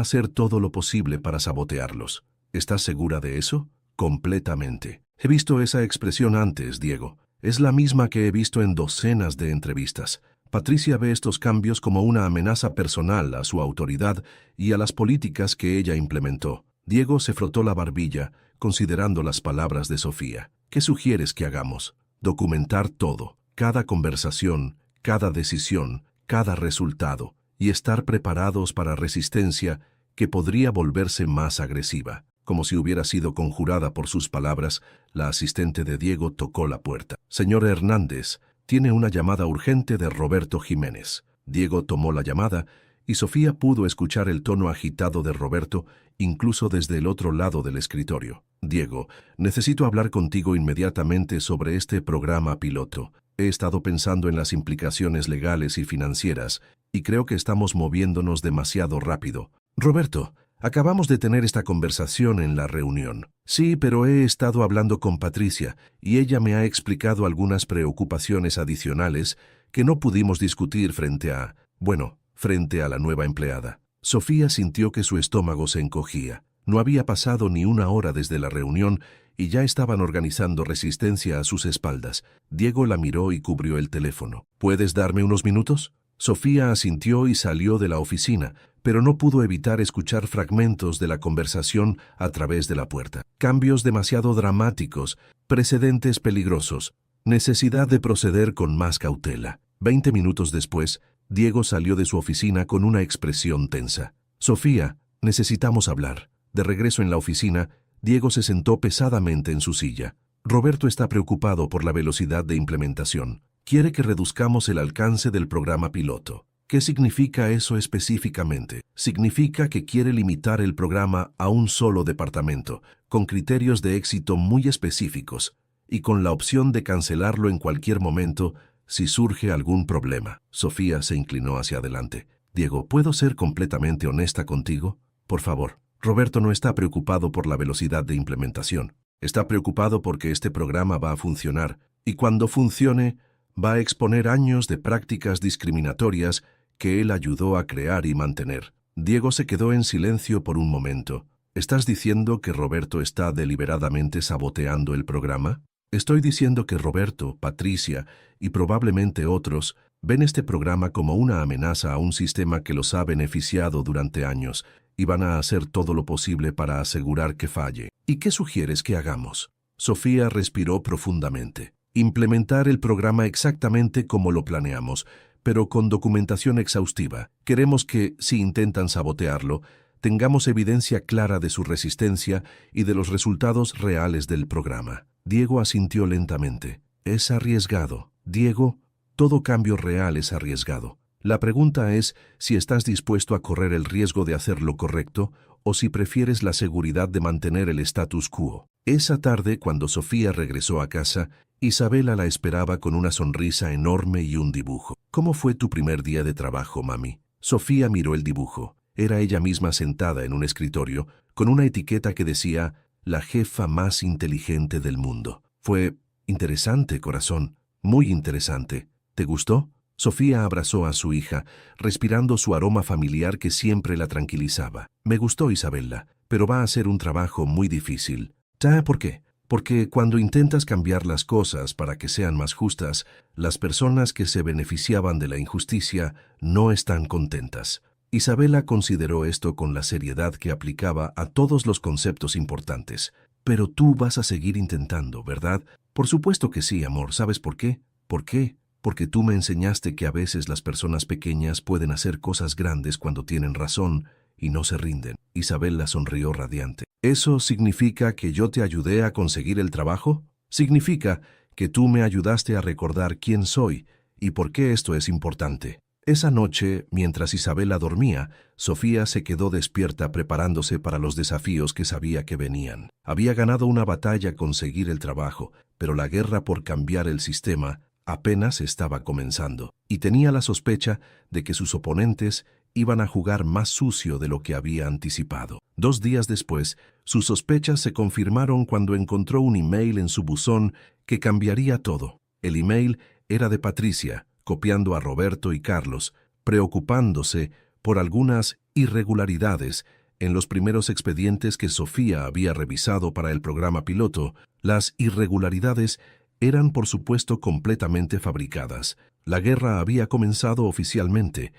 hacer todo lo posible para sabotearlos. ¿Estás segura de eso? Completamente. He visto esa expresión antes, Diego. Es la misma que he visto en docenas de entrevistas. Patricia ve estos cambios como una amenaza personal a su autoridad y a las políticas que ella implementó. Diego se frotó la barbilla, considerando las palabras de Sofía. ¿Qué sugieres que hagamos? Documentar todo, cada conversación, cada decisión, cada resultado, y estar preparados para resistencia que podría volverse más agresiva. Como si hubiera sido conjurada por sus palabras, la asistente de Diego tocó la puerta. Señor Hernández, tiene una llamada urgente de Roberto Jiménez. Diego tomó la llamada y Sofía pudo escuchar el tono agitado de Roberto incluso desde el otro lado del escritorio. Diego, necesito hablar contigo inmediatamente sobre este programa piloto. He estado pensando en las implicaciones legales y financieras y creo que estamos moviéndonos demasiado rápido. Roberto, acabamos de tener esta conversación en la reunión. Sí, pero he estado hablando con Patricia y ella me ha explicado algunas preocupaciones adicionales que no pudimos discutir frente a la nueva empleada. Sofía sintió que su estómago se encogía. No había pasado ni una hora desde la reunión y ya estaban organizando resistencia a sus espaldas. Diego la miró y cubrió el teléfono. ¿Puedes darme unos minutos? Sofía asintió y salió de la oficina, pero no pudo evitar escuchar fragmentos de la conversación a través de la puerta. Cambios demasiado dramáticos, precedentes peligrosos, necesidad de proceder con más cautela. 20 minutos después, Diego salió de su oficina con una expresión tensa. Sofía, necesitamos hablar. De regreso en la oficina, Diego se sentó pesadamente en su silla. Roberto está preocupado por la velocidad de implementación. Quiere que reduzcamos el alcance del programa piloto. ¿Qué significa eso específicamente? Significa que quiere limitar el programa a un solo departamento, con criterios de éxito muy específicos, y con la opción de cancelarlo en cualquier momento si surge algún problema. Sofía se inclinó hacia adelante. Diego, ¿puedo ser completamente honesta contigo? Por favor. Roberto no está preocupado por la velocidad de implementación. Está preocupado porque este programa va a funcionar, y cuando funcione, va a exponer años de prácticas discriminatorias que él ayudó a crear y mantener. Diego se quedó en silencio por un momento. ¿Estás diciendo que Roberto está deliberadamente saboteando el programa? Estoy diciendo que Roberto, Patricia y probablemente otros ven este programa como una amenaza a un sistema que los ha beneficiado durante años y van a hacer todo lo posible para asegurar que falle. ¿Y qué sugieres que hagamos? Sofía respiró profundamente. Implementar el programa exactamente como lo planeamos, pero con documentación exhaustiva. Queremos que, si intentan sabotearlo, tengamos evidencia clara de su resistencia y de los resultados reales del programa. Diego asintió lentamente. Es arriesgado. Diego, todo cambio real es arriesgado. La pregunta es si estás dispuesto a correr el riesgo de hacer lo correcto o si prefieres la seguridad de mantener el status quo. Esa tarde, cuando Sofía regresó a casa, Isabela la esperaba con una sonrisa enorme y un dibujo. ¿Cómo fue tu primer día de trabajo, mami? Sofía miró el dibujo. Era ella misma sentada en un escritorio, con una etiqueta que decía, la jefa más inteligente del mundo. Fue interesante, corazón, muy interesante. ¿Te gustó? Sofía abrazó a su hija, respirando su aroma familiar que siempre la tranquilizaba. Me gustó, Isabella, pero va a ser un trabajo muy difícil. ¿Sabes por qué? Porque cuando intentas cambiar las cosas para que sean más justas, las personas que se beneficiaban de la injusticia no están contentas. Isabella consideró esto con la seriedad que aplicaba a todos los conceptos importantes. Pero tú vas a seguir intentando, ¿verdad? Por supuesto que sí, amor. ¿Sabes por qué? ¿Por qué? Porque tú me enseñaste que a veces las personas pequeñas pueden hacer cosas grandes cuando tienen razón y no se rinden. Isabella sonrió radiante. ¿Eso significa que yo te ayudé a conseguir el trabajo? Significa que tú me ayudaste a recordar quién soy y por qué esto es importante. Esa noche, mientras Isabella dormía, Sofía se quedó despierta preparándose para los desafíos que sabía que venían. Había ganado una batalla conseguir el trabajo, pero la guerra por cambiar el sistema apenas estaba comenzando, y tenía la sospecha de que sus oponentes iban a jugar más sucio de lo que había anticipado. 2 días después, sus sospechas se confirmaron cuando encontró un email en su buzón que cambiaría todo. El email era de Patricia, copiando a Roberto y Carlos, preocupándose por algunas irregularidades en los primeros expedientes que Sofía había revisado para el programa piloto. Las irregularidades eran, por supuesto, completamente fabricadas. La guerra había comenzado oficialmente.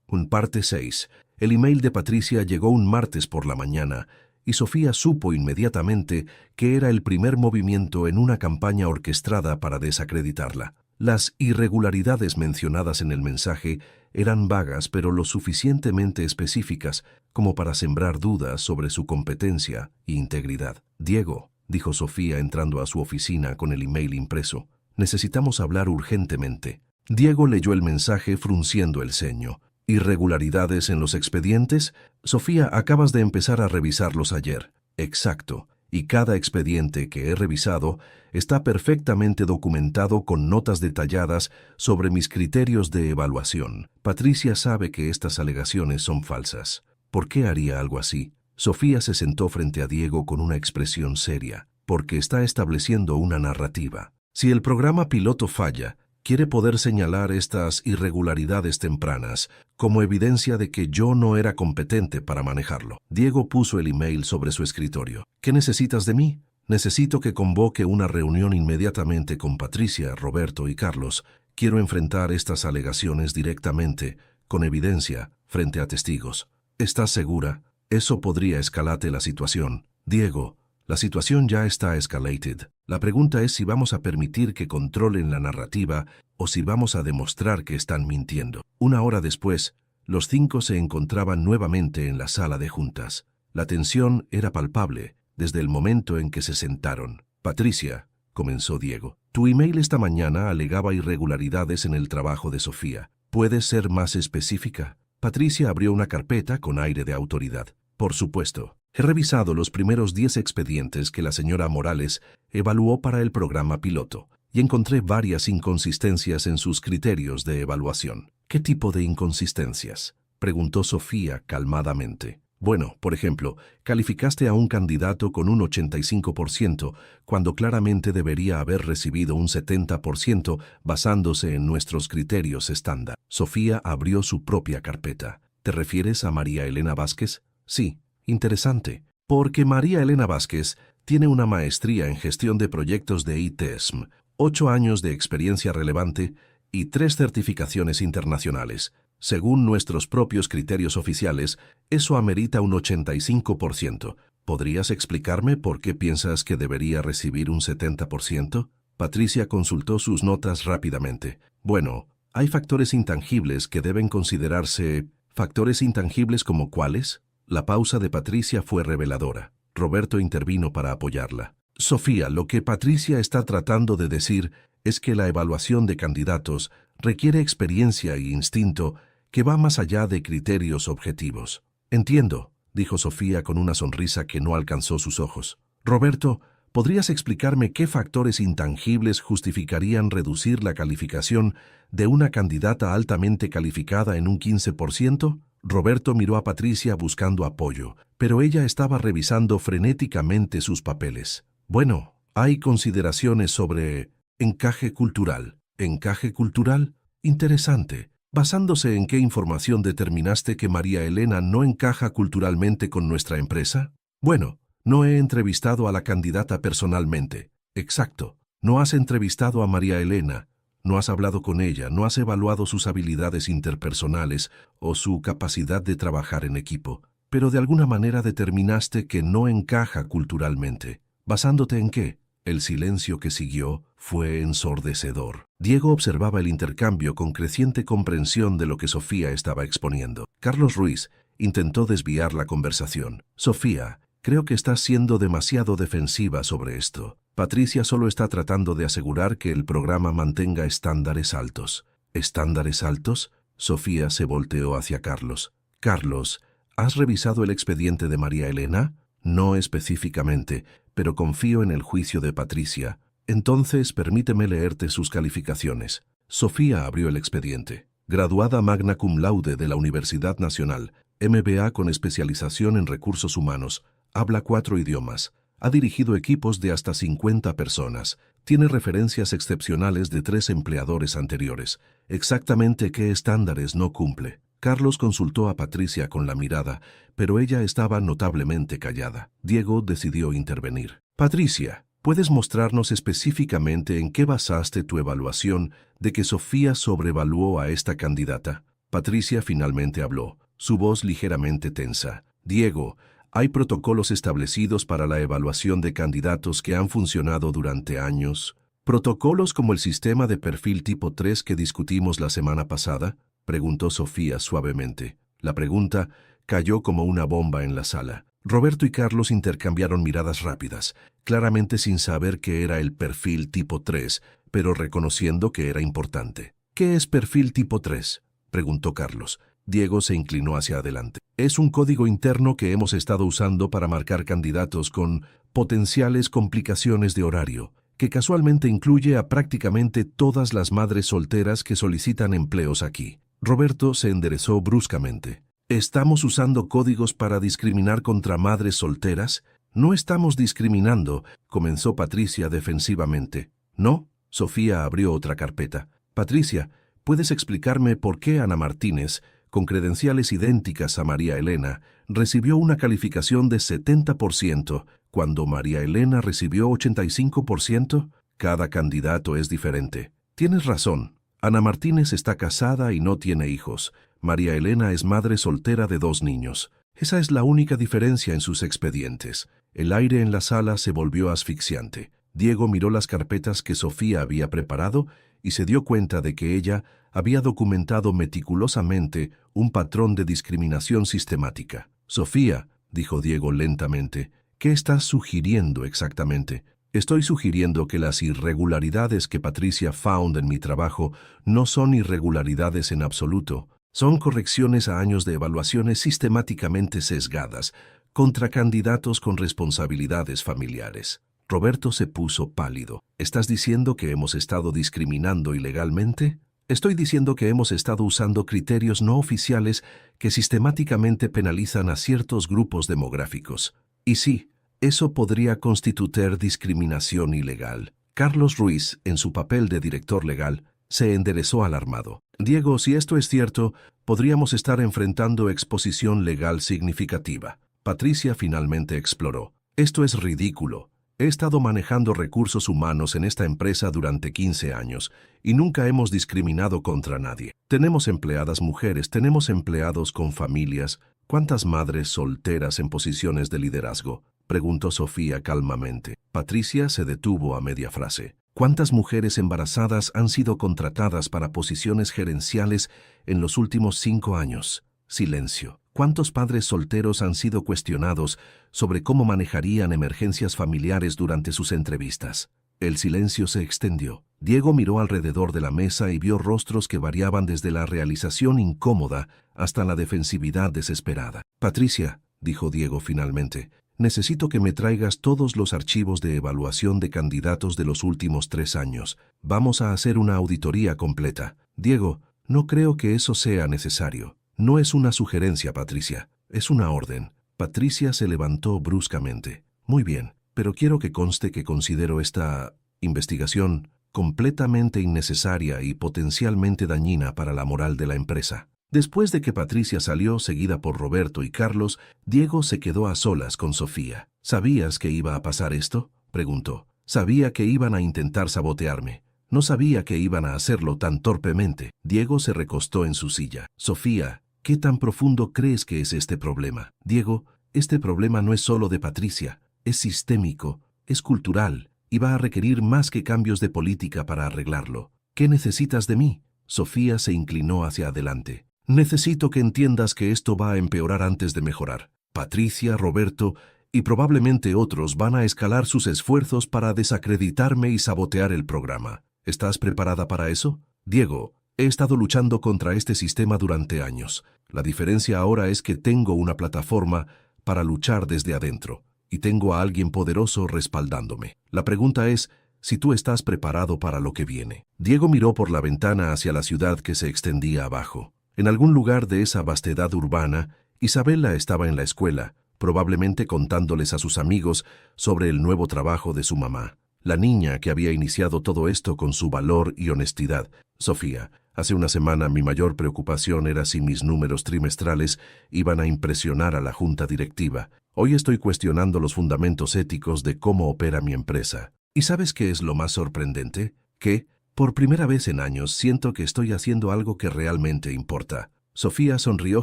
Un parte 6. El email de Patricia llegó un martes por la mañana, y Sofía supo inmediatamente que era el primer movimiento en una campaña orquestada para desacreditarla. Las irregularidades mencionadas en el mensaje eran vagas pero lo suficientemente específicas como para sembrar dudas sobre su competencia e integridad. Diego, dijo Sofía entrando a su oficina con el email impreso, necesitamos hablar urgentemente. Diego leyó el mensaje frunciendo el ceño. ¿Irregularidades en los expedientes? Sofía, acabas de empezar a revisarlos ayer. Exacto. Y cada expediente que he revisado está perfectamente documentado con notas detalladas sobre mis criterios de evaluación. Patricia sabe que estas alegaciones son falsas. ¿Por qué haría algo así? Sofía se sentó frente a Diego con una expresión seria. Porque está estableciendo una narrativa. Si el programa piloto falla, quiere poder señalar estas irregularidades tempranas como evidencia de que yo no era competente para manejarlo. Diego puso el email sobre su escritorio. ¿Qué necesitas de mí? Necesito que convoque una reunión inmediatamente con Patricia, Roberto y Carlos. Quiero enfrentar estas alegaciones directamente, con evidencia, frente a testigos. ¿Estás segura? Eso podría escalarte la situación. Diego, la situación ya está escalated. La pregunta es si vamos a permitir que controlen la narrativa o si vamos a demostrar que están mintiendo. 1 hora después, los 5 se encontraban nuevamente en la sala de juntas. La tensión era palpable desde el momento en que se sentaron. Patricia, comenzó Diego, tu email esta mañana alegaba irregularidades en el trabajo de Sofía. ¿Puedes ser más específica? Patricia abrió una carpeta con aire de autoridad. Por supuesto. He revisado los primeros 10 expedientes que la señora Morales evaluó para el programa piloto y encontré varias inconsistencias en sus criterios de evaluación. ¿Qué tipo de inconsistencias?, preguntó Sofía calmadamente. Bueno, por ejemplo, calificaste a un candidato con un 85% cuando claramente debería haber recibido un 70% basándose en nuestros criterios estándar. Sofía abrió su propia carpeta. ¿Te refieres a María Elena Vázquez? Sí. Interesante, porque María Elena Vázquez tiene una maestría en gestión de proyectos de ITESM, 8 años de experiencia relevante y 3 certificaciones internacionales. Según nuestros propios criterios oficiales, eso amerita un 85%. ¿Podrías explicarme por qué piensas que debería recibir un 70%? Patricia consultó sus notas rápidamente. Bueno, hay factores intangibles que deben considerarse. ¿Factores intangibles como cuáles? La pausa de Patricia fue reveladora. Roberto intervino para apoyarla. Sofía, lo que Patricia está tratando de decir es que la evaluación de candidatos requiere experiencia y instinto que va más allá de criterios objetivos. Entiendo, dijo Sofía con una sonrisa que no alcanzó sus ojos. Roberto, ¿podrías explicarme qué factores intangibles justificarían reducir la calificación de una candidata altamente calificada en un 15%? Roberto miró a Patricia buscando apoyo, pero ella estaba revisando frenéticamente sus papeles. Bueno, hay consideraciones sobre encaje cultural, ¿Encaje cultural? Interesante. ¿Basándose en qué información determinaste que María Elena no encaja culturalmente con nuestra empresa? Bueno, no he entrevistado a la candidata personalmente. Exacto. No has entrevistado a María Elena, no has hablado con ella, no has evaluado sus habilidades interpersonales o su capacidad de trabajar en equipo, pero de alguna manera determinaste que no encaja culturalmente. ¿Basándote en qué? El silencio que siguió fue ensordecedor. Diego observaba el intercambio con creciente comprensión de lo que Sofía estaba exponiendo. Carlos Ruiz intentó desviar la conversación. Sofía, creo que estás siendo demasiado defensiva sobre esto. Patricia solo está tratando de asegurar que el programa mantenga estándares altos. ¿Estándares altos? Sofía se volteó hacia Carlos. Carlos, ¿has revisado el expediente de María Elena? No específicamente, pero confío en el juicio de Patricia. Entonces, permíteme leerte sus calificaciones. Sofía abrió el expediente. Graduada magna cum laude de la Universidad Nacional, MBA con especialización en recursos humanos, habla 4 idiomas. Ha dirigido equipos de hasta 50 personas. Tiene referencias excepcionales de 3 empleadores anteriores. ¿Exactamente qué estándares no cumple? Carlos consultó a Patricia con la mirada, pero ella estaba notablemente callada. Diego decidió intervenir. Patricia, ¿puedes mostrarnos específicamente en qué basaste tu evaluación de que Sofía sobrevaluó a esta candidata? Patricia finalmente habló, su voz ligeramente tensa. Diego, hay protocolos establecidos para la evaluación de candidatos que han funcionado durante años. ¿Protocolos como el sistema de perfil tipo 3 que discutimos la semana pasada? Preguntó Sofía suavemente. La pregunta cayó como una bomba en la sala. Roberto y Carlos intercambiaron miradas rápidas, claramente sin saber qué era el perfil tipo 3, pero reconociendo que era importante. ¿Qué es perfil tipo 3? Preguntó Carlos. Diego se inclinó hacia adelante. Es un código interno que hemos estado usando para marcar candidatos con potenciales complicaciones de horario, que casualmente incluye a prácticamente todas las madres solteras que solicitan empleos aquí. Roberto se enderezó bruscamente. ¿Estamos usando códigos para discriminar contra madres solteras? No estamos discriminando, comenzó Patricia defensivamente. ¿No? Sofía abrió otra carpeta. Patricia, ¿puedes explicarme por qué Ana Martínez, con credenciales idénticas a María Elena, recibió una calificación de 70%, cuando María Elena recibió 85%? Cada candidato es diferente. Tienes razón. Ana Martínez está casada y no tiene hijos. María Elena es madre soltera de 2 niños. Esa es la única diferencia en sus expedientes. El aire en la sala se volvió asfixiante. Diego miró las carpetas que Sofía había preparado y se dio cuenta de que ella había documentado meticulosamente un patrón de discriminación sistemática. Sofía, dijo Diego lentamente, ¿qué estás sugiriendo exactamente? Estoy sugiriendo que las irregularidades que Patricia found en mi trabajo no son irregularidades en absoluto. Son correcciones a años de evaluaciones sistemáticamente sesgadas contra candidatos con responsabilidades familiares. Roberto se puso pálido. ¿Estás diciendo que hemos estado discriminando ilegalmente? Estoy diciendo que hemos estado usando criterios no oficiales que sistemáticamente penalizan a ciertos grupos demográficos. Y sí, eso podría constituir discriminación ilegal. Carlos Ruiz, en su papel de director legal, se enderezó alarmado. Diego, si esto es cierto, podríamos estar enfrentando exposición legal significativa. Patricia finalmente exploró. Esto es ridículo. He estado manejando recursos humanos en esta empresa durante 15 años y nunca hemos discriminado contra nadie. Tenemos empleadas mujeres, tenemos empleados con familias. ¿Cuántas madres solteras en posiciones de liderazgo? Preguntó Sofía calmamente. Patricia se detuvo a media frase. ¿Cuántas mujeres embarazadas han sido contratadas para posiciones gerenciales en los últimos 5 años? Silencio. ¿Cuántos padres solteros han sido cuestionados sobre cómo manejarían emergencias familiares durante sus entrevistas? El silencio se extendió. Diego miró alrededor de la mesa y vio rostros que variaban desde la realización incómoda hasta la defensividad desesperada. Patricia, dijo Diego finalmente, necesito que me traigas todos los archivos de evaluación de candidatos de los últimos 3 años. Vamos a hacer una auditoría completa. Diego, no creo que eso sea necesario. No es una sugerencia, Patricia. Es una orden. Patricia se levantó bruscamente. Muy bien, pero quiero que conste que considero esta investigación completamente innecesaria y potencialmente dañina para la moral de la empresa. Después de que Patricia salió, seguida por Roberto y Carlos, Diego se quedó a solas con Sofía. ¿Sabías que iba a pasar esto?, preguntó. Sabía que iban a intentar sabotearme. No sabía que iban a hacerlo tan torpemente. Diego se recostó en su silla. Sofía, ¿qué tan profundo crees que es este problema? Diego, este problema no es solo de Patricia, es sistémico, es cultural, y va a requerir más que cambios de política para arreglarlo. ¿Qué necesitas de mí? Sofía se inclinó hacia adelante. Necesito que entiendas que esto va a empeorar antes de mejorar. Patricia, Roberto y probablemente otros van a escalar sus esfuerzos para desacreditarme y sabotear el programa. ¿Estás preparada para eso? Diego, he estado luchando contra este sistema durante años. La diferencia ahora es que tengo una plataforma para luchar desde adentro y tengo a alguien poderoso respaldándome. La pregunta es si tú estás preparado para lo que viene. Diego miró por la ventana hacia la ciudad que se extendía abajo. En algún lugar de esa vastedad urbana, Isabela estaba en la escuela, probablemente contándoles a sus amigos sobre el nuevo trabajo de su mamá. La niña que había iniciado todo esto con su valor y honestidad. Sofía, hace una semana mi mayor preocupación era si mis números trimestrales iban a impresionar a la junta directiva. Hoy estoy cuestionando los fundamentos éticos de cómo opera mi empresa. ¿Y sabes qué es lo más sorprendente? Que, por primera vez en años, siento que estoy haciendo algo que realmente importa. Sofía sonrió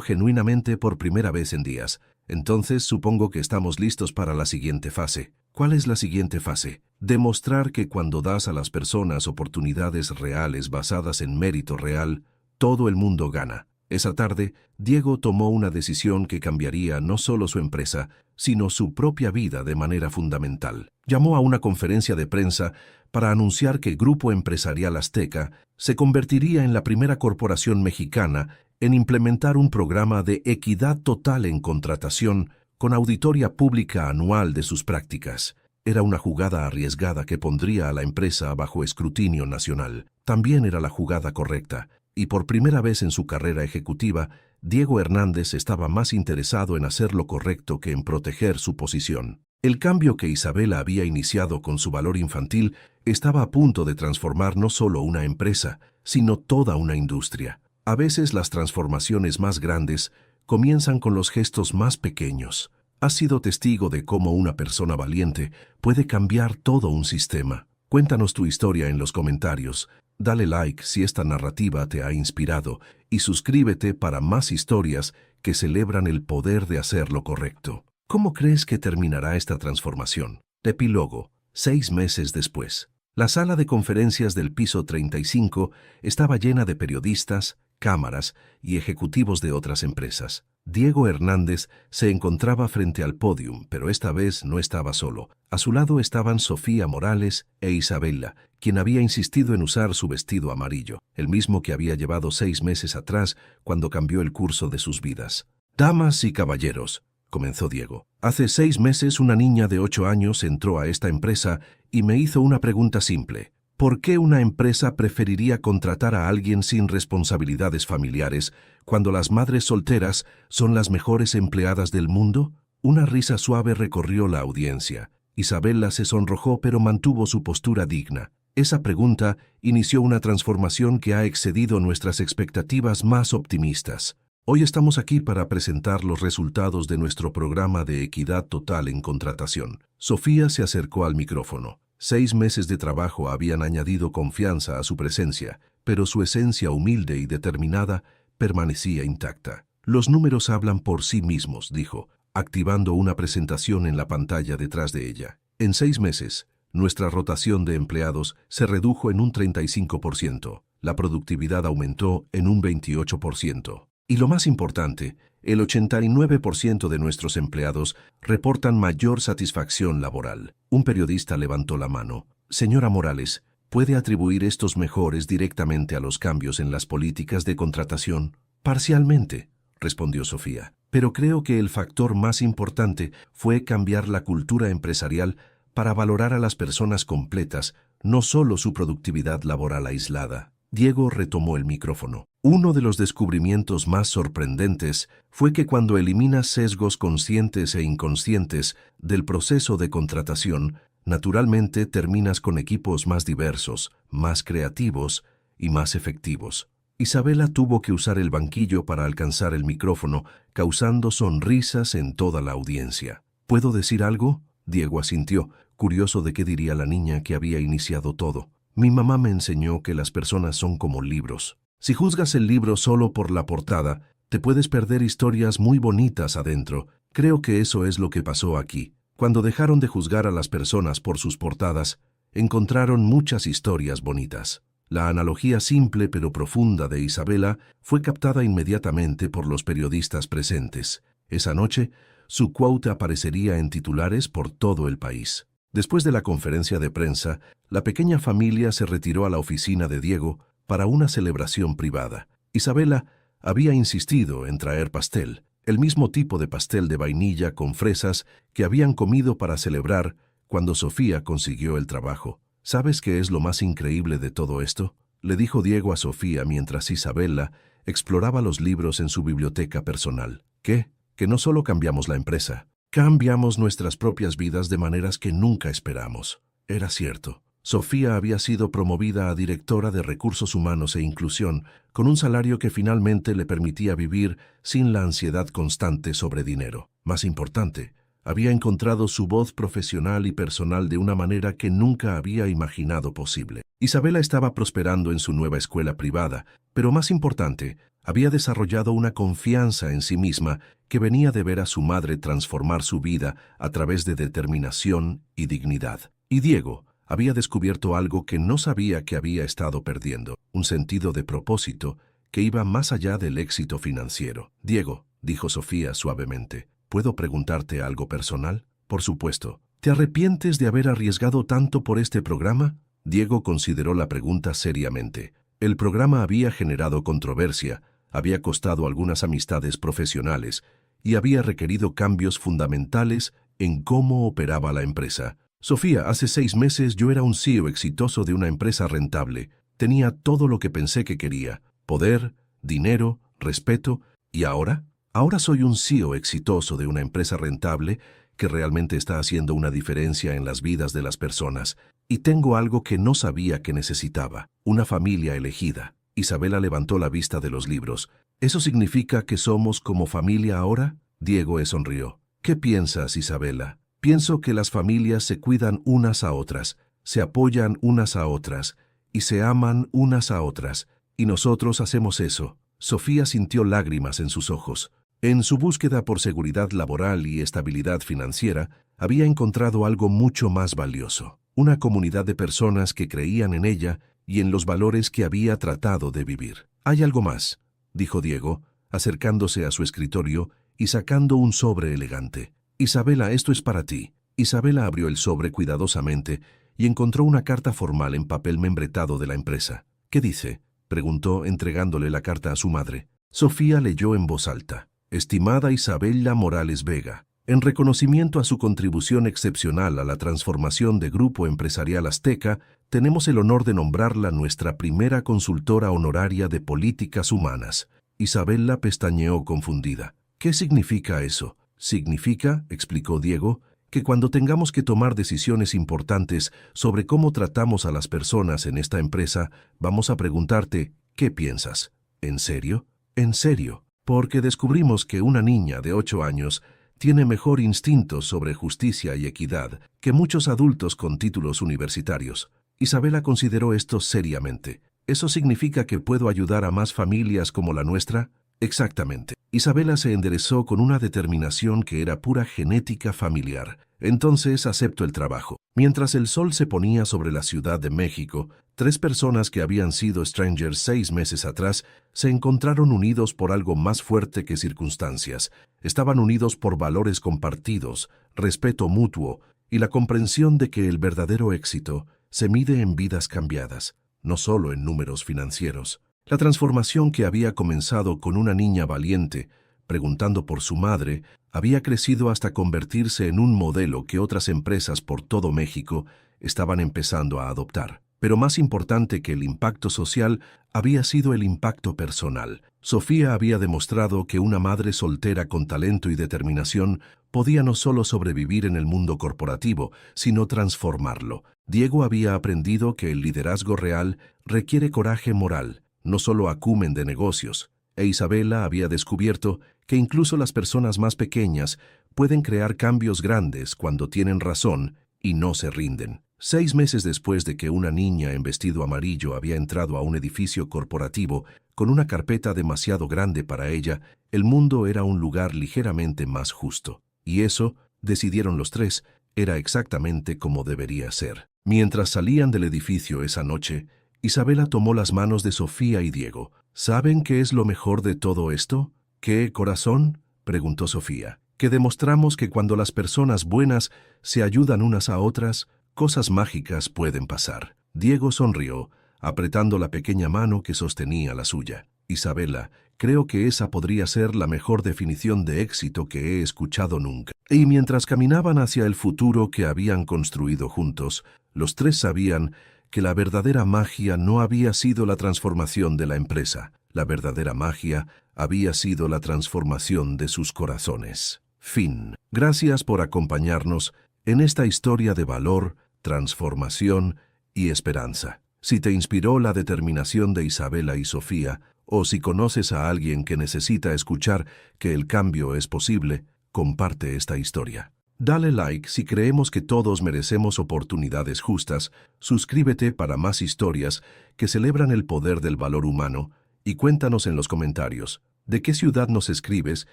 genuinamente por primera vez en días. Entonces supongo que estamos listos para la siguiente fase. ¿Cuál es la siguiente fase? Demostrar que cuando das a las personas oportunidades reales basadas en mérito real, todo el mundo gana. Esa tarde, Diego tomó una decisión que cambiaría no solo su empresa, sino su propia vida de manera fundamental. Llamó a una conferencia de prensa para anunciar que Grupo Empresarial Azteca se convertiría en la primera corporación mexicana en implementar un programa de equidad total en contratación con auditoría pública anual de sus prácticas. Era una jugada arriesgada que pondría a la empresa bajo escrutinio nacional. También era la jugada correcta, y por primera vez en su carrera ejecutiva, Diego Hernández estaba más interesado en hacer lo correcto que en proteger su posición. El cambio que Isabela había iniciado con su valor infantil estaba a punto de transformar no solo una empresa, sino toda una industria. A veces las transformaciones más grandes comienzan con los gestos más pequeños. Has sido testigo de cómo una persona valiente puede cambiar todo un sistema. Cuéntanos tu historia en los comentarios. Dale like si esta narrativa te ha inspirado y suscríbete para más historias que celebran el poder de hacer lo correcto. ¿Cómo crees que terminará esta transformación? Epílogo. 6 meses después. La sala de conferencias del piso 35 estaba llena de periodistas, cámaras y ejecutivos de otras empresas. Diego Hernández se encontraba frente al podium, pero esta vez no estaba solo. A su lado estaban Sofía Morales e Isabela, quien había insistido en usar su vestido amarillo, el mismo que había llevado 6 meses atrás cuando cambió el curso de sus vidas. «Damas y caballeros», comenzó Diego. «Hace 6 meses una niña de 8 años entró a esta empresa y me hizo una pregunta simple. ¿Por qué una empresa preferiría contratar a alguien sin responsabilidades familiares cuando las madres solteras son las mejores empleadas del mundo?» Una risa suave recorrió la audiencia. Isabela se sonrojó pero mantuvo su postura digna. Esa pregunta inició una transformación que ha excedido nuestras expectativas más optimistas. Hoy estamos aquí para presentar los resultados de nuestro programa de equidad total en contratación. Sofía se acercó al micrófono. 6 meses de trabajo habían añadido confianza a su presencia, pero su esencia humilde y determinada permanecía intacta. «Los números hablan por sí mismos», dijo, activando una presentación en la pantalla detrás de ella. «En 6 meses, nuestra rotación de empleados se redujo en un 35%. La productividad aumentó en un 28%. Y lo más importante, el 89% de nuestros empleados reportan mayor satisfacción laboral». Un periodista levantó la mano. «Señora Morales, ¿puede atribuir estos mejores directamente a los cambios en las políticas de contratación?» «Parcialmente», respondió Sofía, «pero creo que el factor más importante fue cambiar la cultura empresarial para valorar a las personas completas, no solo su productividad laboral aislada». Diego retomó el micrófono. «Uno de los descubrimientos más sorprendentes fue que cuando eliminas sesgos conscientes e inconscientes del proceso de contratación, naturalmente terminas con equipos más diversos, más creativos y más efectivos. Isabela tuvo que usar el banquillo para alcanzar el micrófono, causando sonrisas en toda la audiencia. ¿Puedo decir algo? Diego asintió, curioso de qué diría la niña que había iniciado todo. Mi mamá me enseñó que las personas son como libros. Si juzgas el libro solo por la portada, te puedes perder historias muy bonitas adentro. Creo que eso es lo que pasó aquí. Cuando dejaron de juzgar a las personas por sus portadas, encontraron muchas historias bonitas. La analogía simple pero profunda de Isabela fue captada inmediatamente por los periodistas presentes. Esa noche, su quote aparecería en titulares por todo el país. Después de la conferencia de prensa, la pequeña familia se retiró a la oficina de Diego para una celebración privada. Isabela había insistido en traer pastel, el mismo tipo de pastel de vainilla con fresas que habían comido para celebrar cuando Sofía consiguió el trabajo. ¿Sabes qué es lo más increíble de todo esto?, le dijo Diego a Sofía mientras Isabela exploraba los libros en su biblioteca personal. ¿Qué? Que no solo cambiamos la empresa, cambiamos nuestras propias vidas de maneras que nunca esperamos. Era cierto. Sofía había sido promovida a directora de Recursos Humanos e Inclusión, con un salario que finalmente le permitía vivir sin la ansiedad constante sobre dinero. Más importante, había encontrado su voz profesional y personal de una manera que nunca había imaginado posible. Isabela estaba prosperando en su nueva escuela privada, pero más importante, había desarrollado una confianza en sí misma que venía de ver a su madre transformar su vida a través de determinación y dignidad. Y Diego había descubierto algo que no sabía que había estado perdiendo, un sentido de propósito que iba más allá del éxito financiero. Diego, dijo Sofía suavemente, ¿puedo preguntarte algo personal? Por supuesto. ¿Te arrepientes de haber arriesgado tanto por este programa? Diego consideró la pregunta seriamente. El programa había generado controversia, había costado algunas amistades profesionales y había requerido cambios fundamentales en cómo operaba la empresa. Sofía, hace 6 meses yo era un CEO exitoso de una empresa rentable. Tenía todo lo que pensé que quería: poder, dinero, respeto. ¿Y ahora? Ahora soy un CEO exitoso de una empresa rentable que realmente está haciendo una diferencia en las vidas de las personas. Y tengo algo que no sabía que necesitaba: una familia elegida. Isabela levantó la vista de los libros. ¿Eso significa que somos como familia ahora? Diego sonrió. ¿Qué piensas, Isabela? Pienso que las familias se cuidan unas a otras, se apoyan unas a otras y se aman unas a otras. Y nosotros hacemos eso. Sofía sintió lágrimas en sus ojos. En su búsqueda por seguridad laboral y estabilidad financiera, había encontrado algo mucho más valioso: una comunidad de personas que creían en ella y en los valores que había tratado de vivir. «Hay algo más», dijo Diego, acercándose a su escritorio y sacando un sobre elegante. «Isabela, esto es para ti». Isabela abrió el sobre cuidadosamente y encontró una carta formal en papel membretado de la empresa. «¿Qué dice?», preguntó, entregándole la carta a su madre. Sofía leyó en voz alta: «Estimada Isabela Morales Vega, en reconocimiento a su contribución excepcional a la transformación de Grupo Empresarial Azteca, tenemos el honor de nombrarla nuestra primera consultora honoraria de políticas humanas». Isabela pestañeó confundida. «¿Qué significa eso?». «Significa», explicó Diego, «que cuando tengamos que tomar decisiones importantes sobre cómo tratamos a las personas en esta empresa, vamos a preguntarte, ¿qué piensas?». «¿En serio?». «En serio, porque descubrimos que una niña de 8 años tiene mejor instinto sobre justicia y equidad que muchos adultos con títulos universitarios». Isabela consideró esto seriamente. «¿Eso significa que puedo ayudar a más familias como la nuestra?». «Exactamente». Isabela se enderezó con una determinación que era pura genética familiar. «Entonces acepto el trabajo». Mientras el sol se ponía sobre la Ciudad de México, 3 personas que habían sido strangers 6 meses atrás se encontraron unidos por algo más fuerte que circunstancias. Estaban unidos por valores compartidos, respeto mutuo y la comprensión de que el verdadero éxito se mide en vidas cambiadas, no solo en números financieros. La transformación que había comenzado con una niña valiente, preguntando por su madre, había crecido hasta convertirse en un modelo que otras empresas por todo México estaban empezando a adoptar. Pero más importante que el impacto social había sido el impacto personal. Sofía había demostrado que una madre soltera con talento y determinación podía no solo sobrevivir en el mundo corporativo, sino transformarlo. Diego había aprendido que el liderazgo real requiere coraje moral, no solo acumen de negocios, e Isabela había descubierto que incluso las personas más pequeñas pueden crear cambios grandes cuando tienen razón y no se rinden. 6 meses después de que una niña en vestido amarillo había entrado a un edificio corporativo con una carpeta demasiado grande para ella, el mundo era un lugar ligeramente más justo. Y eso, decidieron los tres, era exactamente como debería ser. Mientras salían del edificio esa noche, Isabela tomó las manos de Sofía y Diego. ¿Saben qué es lo mejor de todo esto? ¿Qué, corazón?, preguntó Sofía. Que demostramos que cuando las personas buenas se ayudan unas a otras, cosas mágicas pueden pasar. Diego sonrió, apretando la pequeña mano que sostenía la suya. Isabela, creo que esa podría ser la mejor definición de éxito que he escuchado nunca. Y mientras caminaban hacia el futuro que habían construido juntos, los tres sabían que la verdadera magia no había sido la transformación de la empresa. La verdadera magia había sido la transformación de sus corazones. Fin. Gracias por acompañarnos en esta historia de valor, transformación y esperanza. Si te inspiró la determinación de Isabela y Sofía, o si conoces a alguien que necesita escuchar que el cambio es posible, comparte esta historia. Dale like si creemos que todos merecemos oportunidades justas, suscríbete para más historias que celebran el poder del valor humano y cuéntanos en los comentarios de qué ciudad nos escribes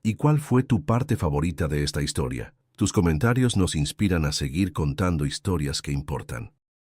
y cuál fue tu parte favorita de esta historia. Tus comentarios nos inspiran a seguir contando historias que importan.